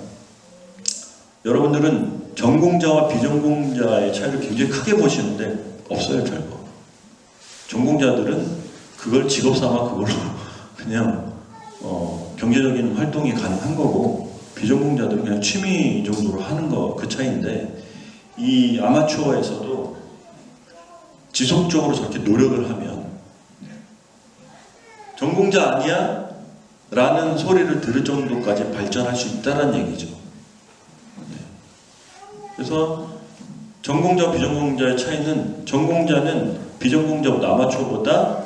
여러분들은 전공자와 비전공자의 차이를 굉장히 크게 보시는데 없어요, 별거. 전공자들은 그걸 직업 삼아 그걸로 그냥 경제적인 활동이 가능한 거고, 비전공자들은 그냥 취미 정도로 하는 거, 그 차이인데, 이 아마추어에서도 지속적으로 저렇게 노력을 하면 전공자 아니야? 라는 소리를 들을 정도까지 발전할 수 있다는 얘기죠. 그래서 전공자와 비전공자의 차이는, 전공자는 비전공자보다, 아마추어보다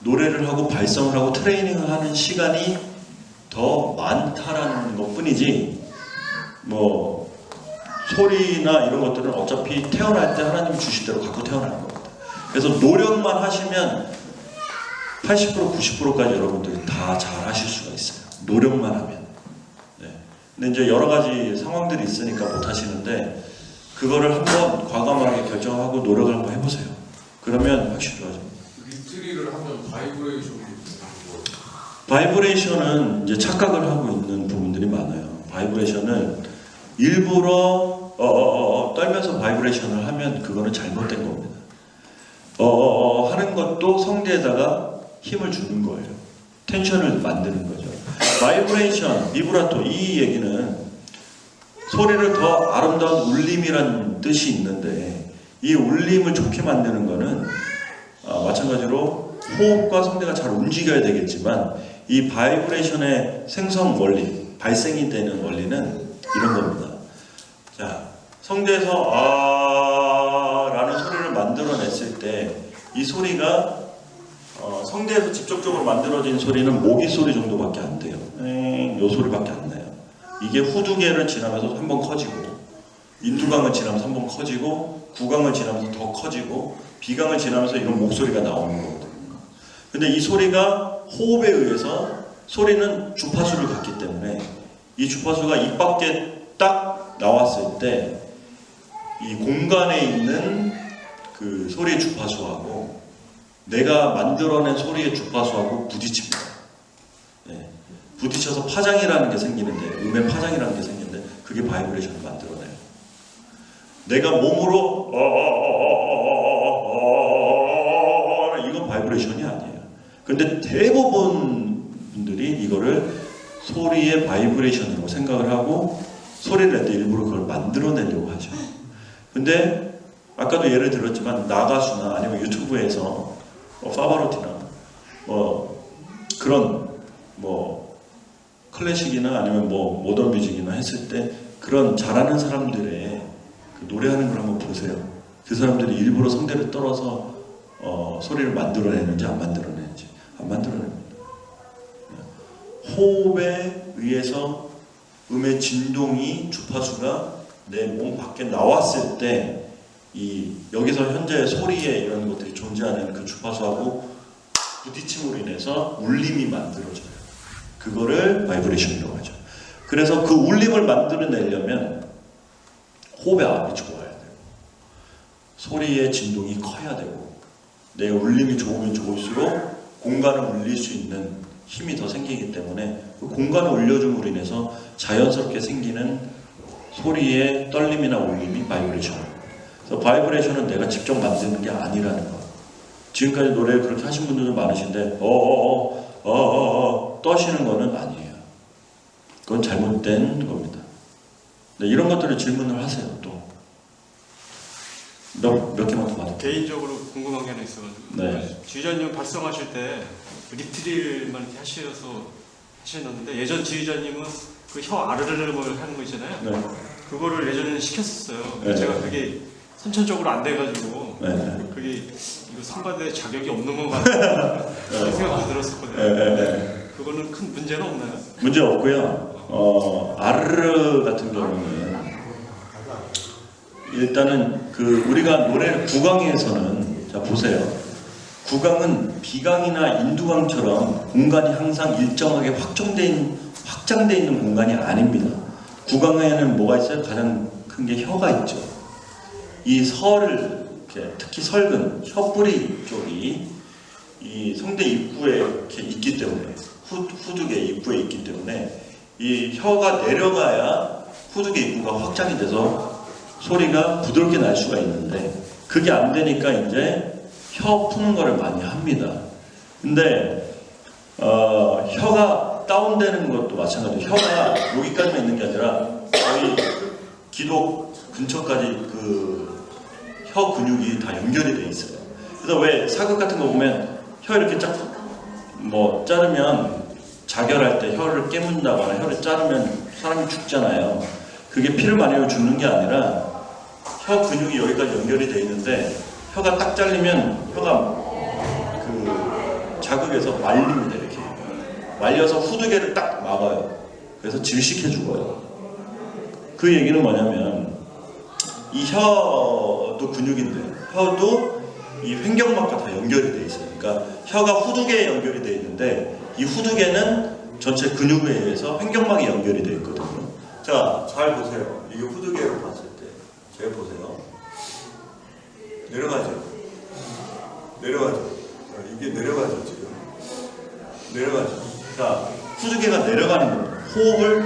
노래를 하고 발성을 하고 트레이닝을 하는 시간이 더 많다라는 것 뿐이지, 뭐 소리나 이런 것들은 어차피 태어날 때 하나님이 주실 대로 갖고 태어나는 겁니다. 그래서 노력만 하시면 80%, 90%까지 여러분들이 다 잘 하실 수가 있어요. 노력만 하면. 네. 근데 이제 여러 가지 상황들이 있으니까 못 하시는데, 그거를 한번 과감하게 결정하고 노력을 한번 해보세요. 그러면 확실히 좋아집니다. 립트리를 하면 바이브레이션이 바이브레이션은 이제 착각을 하고 있는 부분들이 많아요. 바이브레이션은 일부러 떨면서 바이브레이션을 하면 그거는 잘못된 겁니다. 하는 것도 성대에다가 힘을 주는 거예요. 텐션을 만드는 거죠. 바이브레이션, 비브라토, 이 얘기는 소리를 더 아름다운 울림이라는 뜻이 있는데, 이 울림을 좋게 만드는 거는 마찬가지로 호흡과 성대가 잘 움직여야 되겠지만, 이 바이브레이션의 생성 원리, 발생이 되는 원리는 이런 겁니다. 자, 성대에서 라는 소리를 만들어냈을 때, 이 소리가 성대에서 직접적으로 만들어진 소리는 모기 소리 정도밖에 안 돼요. 요 소리밖에 안 나요. 이게 후두개를 지나면서 한번 커지고, 인두강을 지나면서 한번 커지고, 구강을 지나면서 더 커지고, 비강을 지나면서 이런 목소리가 나오는 거거든요. 근데 이 소리가 호흡에 의해서, 소리는 주파수를 갖기 때문에 이 주파수가 입 밖에 딱 나왔을 때 이 공간에 있는 그 소리의 주파수하고 내가 만들어낸 소리의 주파수하고 부딪힙니다. 네. 부딪혀서 파장이라는 게 생기는데, 음의 파장이라는 게 생기는데 그게 바이브레이션을 만들어내요. 내가 몸으로 이건 바이브레이션이 아니에요. 근데 대부분 분들이 이거를 소리의 바이브레이션이라고 생각을 하고 소리를 낼 때 일부러 그걸 만들어내려고 하죠. 근데 아까도 예를 들었지만 나가수나 아니면 유튜브에서 파바로티나 그런 클래식이나 아니면 모던 뮤직이나 했을 때 그런 잘하는 사람들의 그 노래하는 걸 한번 보세요. 그 사람들이 일부러 성대를 떨어서 소리를 만들어내는지 안 만들어내는지 안 만들어냅니다. 호흡에 의해서 음의 진동이 주파수가 내 몸 밖에 나왔을 때 여기서 현재 소리에 이런 것들이 존재하는 그 주파수하고 부딪힘으로 인해서 울림이 만들어져요. 그거를 바이브레이션이라고 하죠. 그래서 그 울림을 만들어내려면 호흡의 압이 좋아야 되고 소리의 진동이 커야 되고 내 울림이 좋으면 좋을수록 공간을 울릴 수 있는 힘이 더 생기기 때문에 그 공간을 울려줌으로 인해서 자연스럽게 생기는 소리의 떨림이나 울림이 바이브레이션. 그래서 바이브레이션은 내가 직접 만드는 게 아니라는 거. 지금까지 노래를 그렇게 하신 분들도 많으신데 떠시는 거는 아니에요. 그건 잘못된 겁니다. 네, 이런 것들을 질문을 하세요. 또 몇 개만 더 받을게요. 개인적으로 궁금한 게 하나 있어가지고 네. 지휘자님 발성하실 때 리트릴만 이렇게 하셨는데 예전 지휘자님은 그 혀 아르르르 하는 거 있잖아요. 네. 그거를 예전에는 시켰었어요. 네. 제가 그게 선천적으로 안 돼가지고 네. 그게 이거 선발대 자격이 없는 것 같아요. 그런 생각도 들었었거든요. 네. 그거는 큰 문제는 없나요? 문제 없고요. 아르르 같은 경우는 일단은 우리가 노래를 구강에서는 자 보세요. 구강은 비강이나 인두강처럼 공간이 항상 일정하게 확장돼 있는 공간이 아닙니다. 구강에는 뭐가 있어요? 가장 큰 게 혀가 있죠. 이 설을 특히 설근, 혀뿌리 쪽이 이 성대 입구에 이렇게 있기 때문에 후두개 입구에 있기 때문에 이 혀가 내려가야 후두개 입구가 확장이 돼서 소리가 부드럽게 날 수가 있는데 그게 안 되니까 이제 혀 푸는 거를 많이 합니다. 근데 혀가 다운되는 것도 마찬가지예요. 혀가 여기까지만 있는 게 아니라 거의 기도 근처까지 그 혀 근육이 다 연결이 돼 있어요. 그래서 왜 사극 같은 거 보면 혀 이렇게 자르면 자결할 때 혀를 깨문다거나 혀를 자르면 사람이 죽잖아요. 그게 피를 많이 흘려 죽는 게 아니라 혀 근육이 여기까지 연결이 돼 있는데 혀가 딱 잘리면 혀가 그 자극에서 말립니다. 이렇게 말려서 후두개를 딱 막아요. 그래서 질식해 죽어요. 그 얘기는 뭐냐면 이 혀도 근육인데 혀도 이 횡격막과 다 연결이 돼 있어요. 그러니까 혀가 후두개에 연결이 돼 있는데 이 후두개는 전체 근육에 의해서 횡격막이 연결이 돼 있거든요. 자, 잘 보세요. 이게 후두개로 봤을 때 잘 보세요. 내려가죠. 이게 내려가죠 지금. 내려가죠. 자, 후두개가 내려가는 겁니다. 호흡을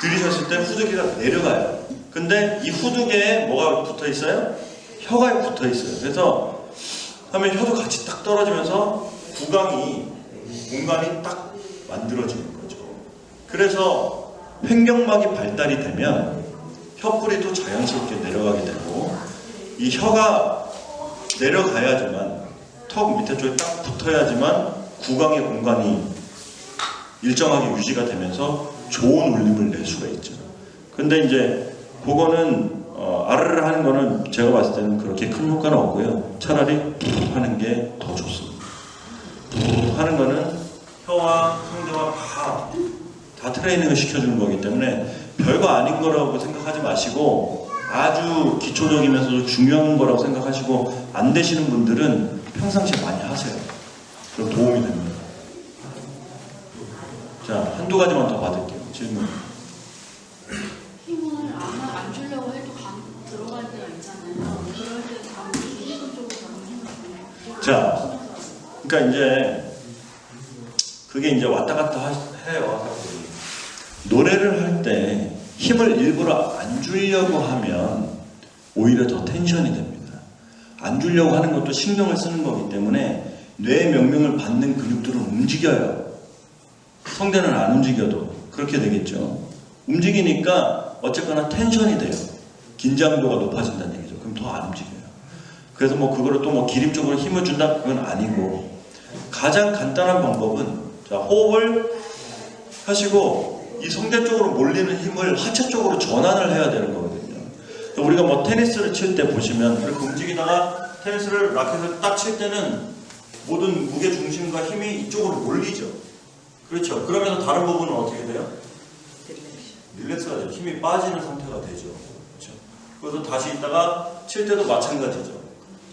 들이셨을 때 후두개가 내려가요. 근데 이 후두개에 뭐가 붙어 있어요? 혀가 붙어 있어요. 그래서 하면 혀도 같이 딱 떨어지면서 구강이 공간이 딱 만들어지는 거죠. 그래서 횡격막이 발달이 되면 혀뿌리도 자연스럽게 내려가게 되고 이 혀가 내려가야지만 턱 밑에 쪽에 딱 붙어야지만 구강의 공간이 일정하게 유지가 되면서 좋은 울림을 낼 수가 있죠. 근데 이제 그거는 아르르 하는 거는 제가 봤을 때는 그렇게 큰 효과는 없고요. 차라리 푸 하는 게 더 좋습니다. 푸 하는 거는 혀와 성대와 다 트레이닝을 시켜주는 거기 때문에 별거 아닌 거라고 생각하지 마시고 아주 기초적이면서도 중요한 거라고 생각하시고 안 되시는 분들은 평상시에 많이 하세요. 그럼 도움이 됩니다. 자, 한두 가지만 더 받을게요. 질문. 힘을 안 주려고 해도 들어갈 때가 있잖아요. 그럴 때 힘을 쪽으로 가는 힘을 자, 그러니까 이제 그게 이제 왔다 갔다 해요. 노래를 할 때 힘을 일부러 안 주려고 하면 오히려 더 텐션이 됩니다. 안 주려고 하는 것도 신경을 쓰는 거기 때문에 뇌의 명령을 받는 근육들은 움직여요. 성대는 안 움직여도 그렇게 되겠죠. 움직이니까 어쨌거나 텐션이 돼요. 긴장도가 높아진다는 얘기죠. 그럼 더 안 움직여요. 그래서 뭐 그거를 또 뭐 기립적으로 힘을 준다 그건 아니고 가장 간단한 방법은 자 호흡을 하시고 이 성대 쪽으로 몰리는 힘을 하체 쪽으로 전환을 해야 되는 거거든요. 우리가 뭐 테니스를 칠 때 보시면 이렇게 움직이다가 테니스를 라켓을 딱 칠 때는 모든 무게 중심과 힘이 이쪽으로 몰리죠. 그렇죠. 그러면서 다른 부분은 어떻게 돼요? 릴렉스가 돼요. 힘이 빠지는 상태가 되죠. 그렇죠. 그래서 다시 있다가 칠 때도 마찬가지죠.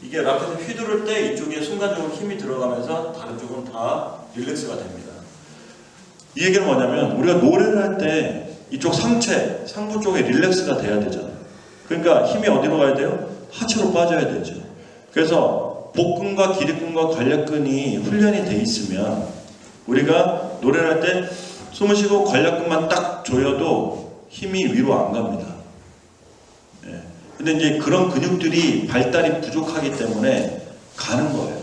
이게 라켓을 휘두를 때 이쪽에 순간적으로 힘이 들어가면서 다른 쪽은 다 릴렉스가 됩니다. 이 얘기는 뭐냐면 우리가 노래를 할 때 이쪽 상체, 상부 쪽에 릴렉스가 돼야 되잖아요. 그러니까 힘이 어디로 가야 돼요? 하체로 빠져야 되죠. 그래서 복근과 기립근과 관략근이 훈련이 돼 있으면 우리가 노래를 할 때 숨을 쉬고 관략근만 딱 조여도 힘이 위로 안 갑니다. 예. 근데 이제 그런 근육들이 발달이 부족하기 때문에 가는 거예요.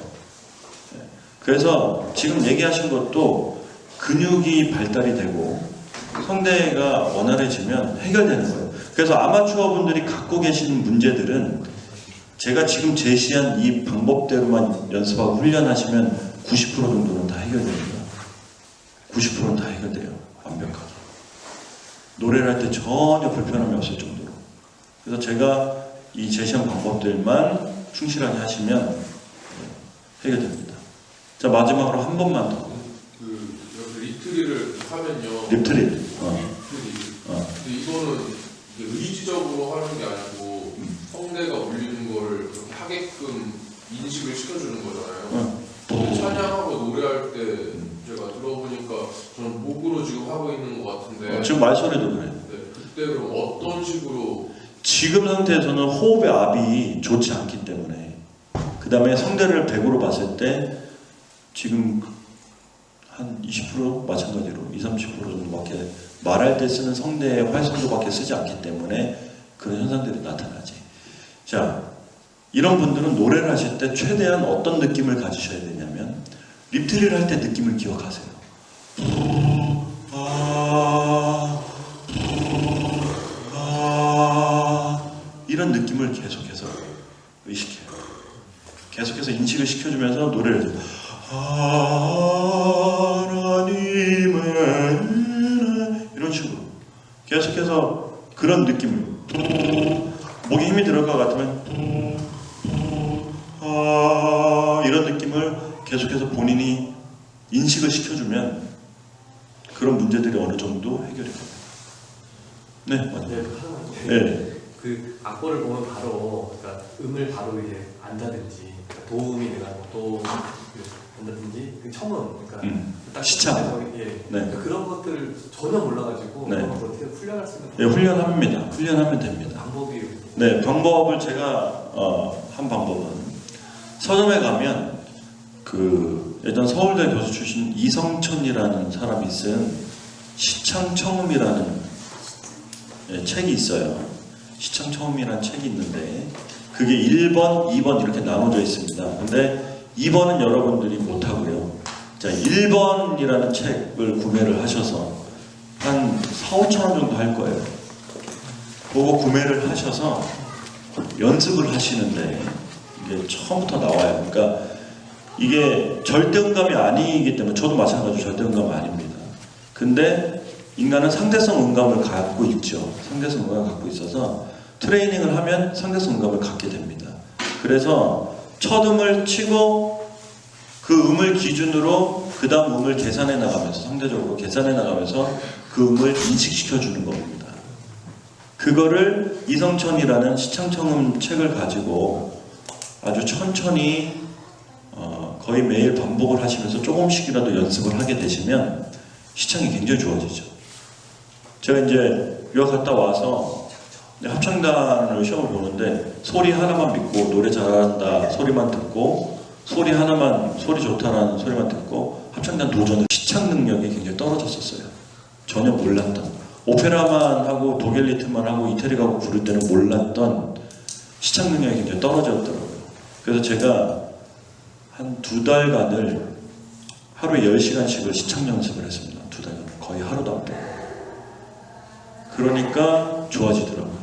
예. 그래서 지금 얘기하신 것도 근육이 발달이 되고 성대가 원활해지면 해결되는 거예요. 그래서 아마추어 분들이 갖고 계시는 문제들은 제가 지금 제시한 이 방법대로만 연습하고 훈련하시면 90% 정도는 다 해결됩니다. 90%는 다 해결돼요. 완벽하게. 노래를 할 때 전혀 불편함이 없을 정도로. 그래서 제가 이 제시한 방법들만 충실하게 하시면 해결됩니다. 자, 마지막으로 한 번만 더. 여기 리트리를 하면요. 립트릴. 리트리. 근데 이거는 이게 의지적으로 하는 게 아니고 성대가 울리는 거를 그렇게 하게끔 인식을 시켜주는 거잖아요. 찬양하고 노래할 때 제가 들어보니까 저는 목으로 지금 하고 있는 것 같은데 지금 말소리도 그래요. 네, 그때 그럼 어떤 식으로 지금 상태에서는 호흡의 압이 좋지 않기 때문에 그 다음에 성대를 100으로 봤을 때 지금 한 20% 마찬가지로 20-30% 정도밖에 말할 때 쓰는 성대의 활성도밖에 쓰지 않기 때문에 그런 현상들이 나타나지. 자, 이런 분들은 노래를 하실 때 최대한 어떤 느낌을 가지셔야 되냐면 립트리를 할 때 느낌을 기억하세요. 이런 느낌을 계속해서 의식해요. 계속해서 인식을 시켜주면서 노래를 해요. 하나님은 이런 식으로 계속해서 그런 느낌을 목에 힘이 들어갈 것 같으면 이런 느낌을 계속해서 본인이 인식을 시켜주면 그런 문제들이 어느 정도 해결이 됩니다. 네, 맞아요. 네. 그 악보를 보면 바로 그러니까 음을 바로 이제 안다든지 그러니까 도움이 내가 도 한다든지 그 첨음 그러니까 딱 시참. 예. 네. 그러니까 그런 것들 전혀 몰라가지고 네. 그런 걸 어떻게 훈련할 수 있는 네, 훈련합니다. 훈련하면 됩니다. 방법이 네, 방법을 제가 한 방법은 서점에 가면 그 예전 서울대 교수 출신 이성천이라는 사람이 쓴 시창청음이라는 책이 있어요. 시창청음이라는 책이 있는데 그게 1번, 2번 이렇게 나눠져 있습니다. 근데 2번은 여러분들이 못하고요. 자, 1번이라는 책을 구매를 하셔서 한 4-5천 원 정도 할 거예요. 그거 구매를 하셔서 연습을 하시는데 이게 처음부터 나와요. 그러니까 이게 절대음감이 아니기 때문에 저도 마찬가지로 절대음감 아닙니다. 근데 인간은 상대성 음감을 갖고 있죠. 상대성 음감을 갖고 있어서 트레이닝을 하면 상대성 음감을 갖게 됩니다. 그래서 첫 음을 치고 그 음을 기준으로 그 다음 음을 계산해 나가면서 상대적으로 계산해 나가면서 그 음을 인식시켜 주는 겁니다. 그거를 이성천이라는 시창청음 책을 가지고 아주 천천히 거의 매일 반복을 하시면서 조금씩이라도 연습을 하게 되시면 시창이 굉장히 좋아지죠. 제가 이제 유학 갔다 와서 합창단을 시험을 보는데 소리 하나만 믿고 노래 잘한다 소리만 듣고 소리 하나만 소리 좋다라는 소리만 듣고 합창단 도전의 시창 능력이 굉장히 떨어졌었어요. 전혀 몰랐던 오페라만 하고 독일 리트만 하고 이태리 가고 부를 때는 몰랐던 시창 능력이 굉장히 떨어졌더라고요. 그래서 제가 한 2달간을 하루에 10시간씩을 시창 연습을 했습니다. 2달간 거의 하루도 안 빼고. 그러니까 좋아지더라고요.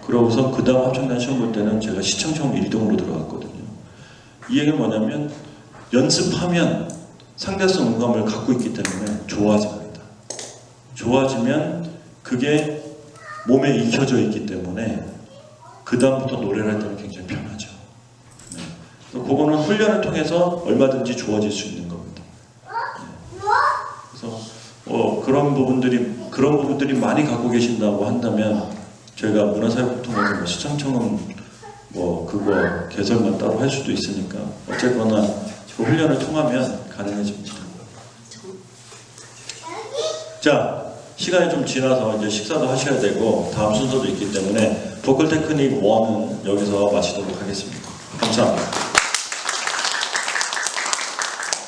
그러고서 그 다음 합창단 시험 볼 때는 제가 시청 시험 1등으로 들어갔거든요. 이 얘기는 뭐냐면 연습하면 상대성 음감을 갖고 있기 때문에 좋아집니다. 좋아지면 그게 몸에 익혀져 있기 때문에 그 다음부터 노래를 할 때는 굉장히 편하죠. 네. 그거는 훈련을 통해서 얼마든지 좋아질 수 있는 겁니다. 네. 그래서 그런 부분들이 많이 갖고 계신다고 한다면 저희가 문화사회복통에서 뭐 시청청은 뭐 그거 개설만 따로 할 수도 있으니까 어쨌거나 그 훈련을 통하면 가능해집니다. 자, 시간이 좀 지나서 이제 식사도 하셔야 되고 다음 순서도 있기 때문에 보컬 테크닉 1은 여기서 마치도록 하겠습니다. 감사합니다.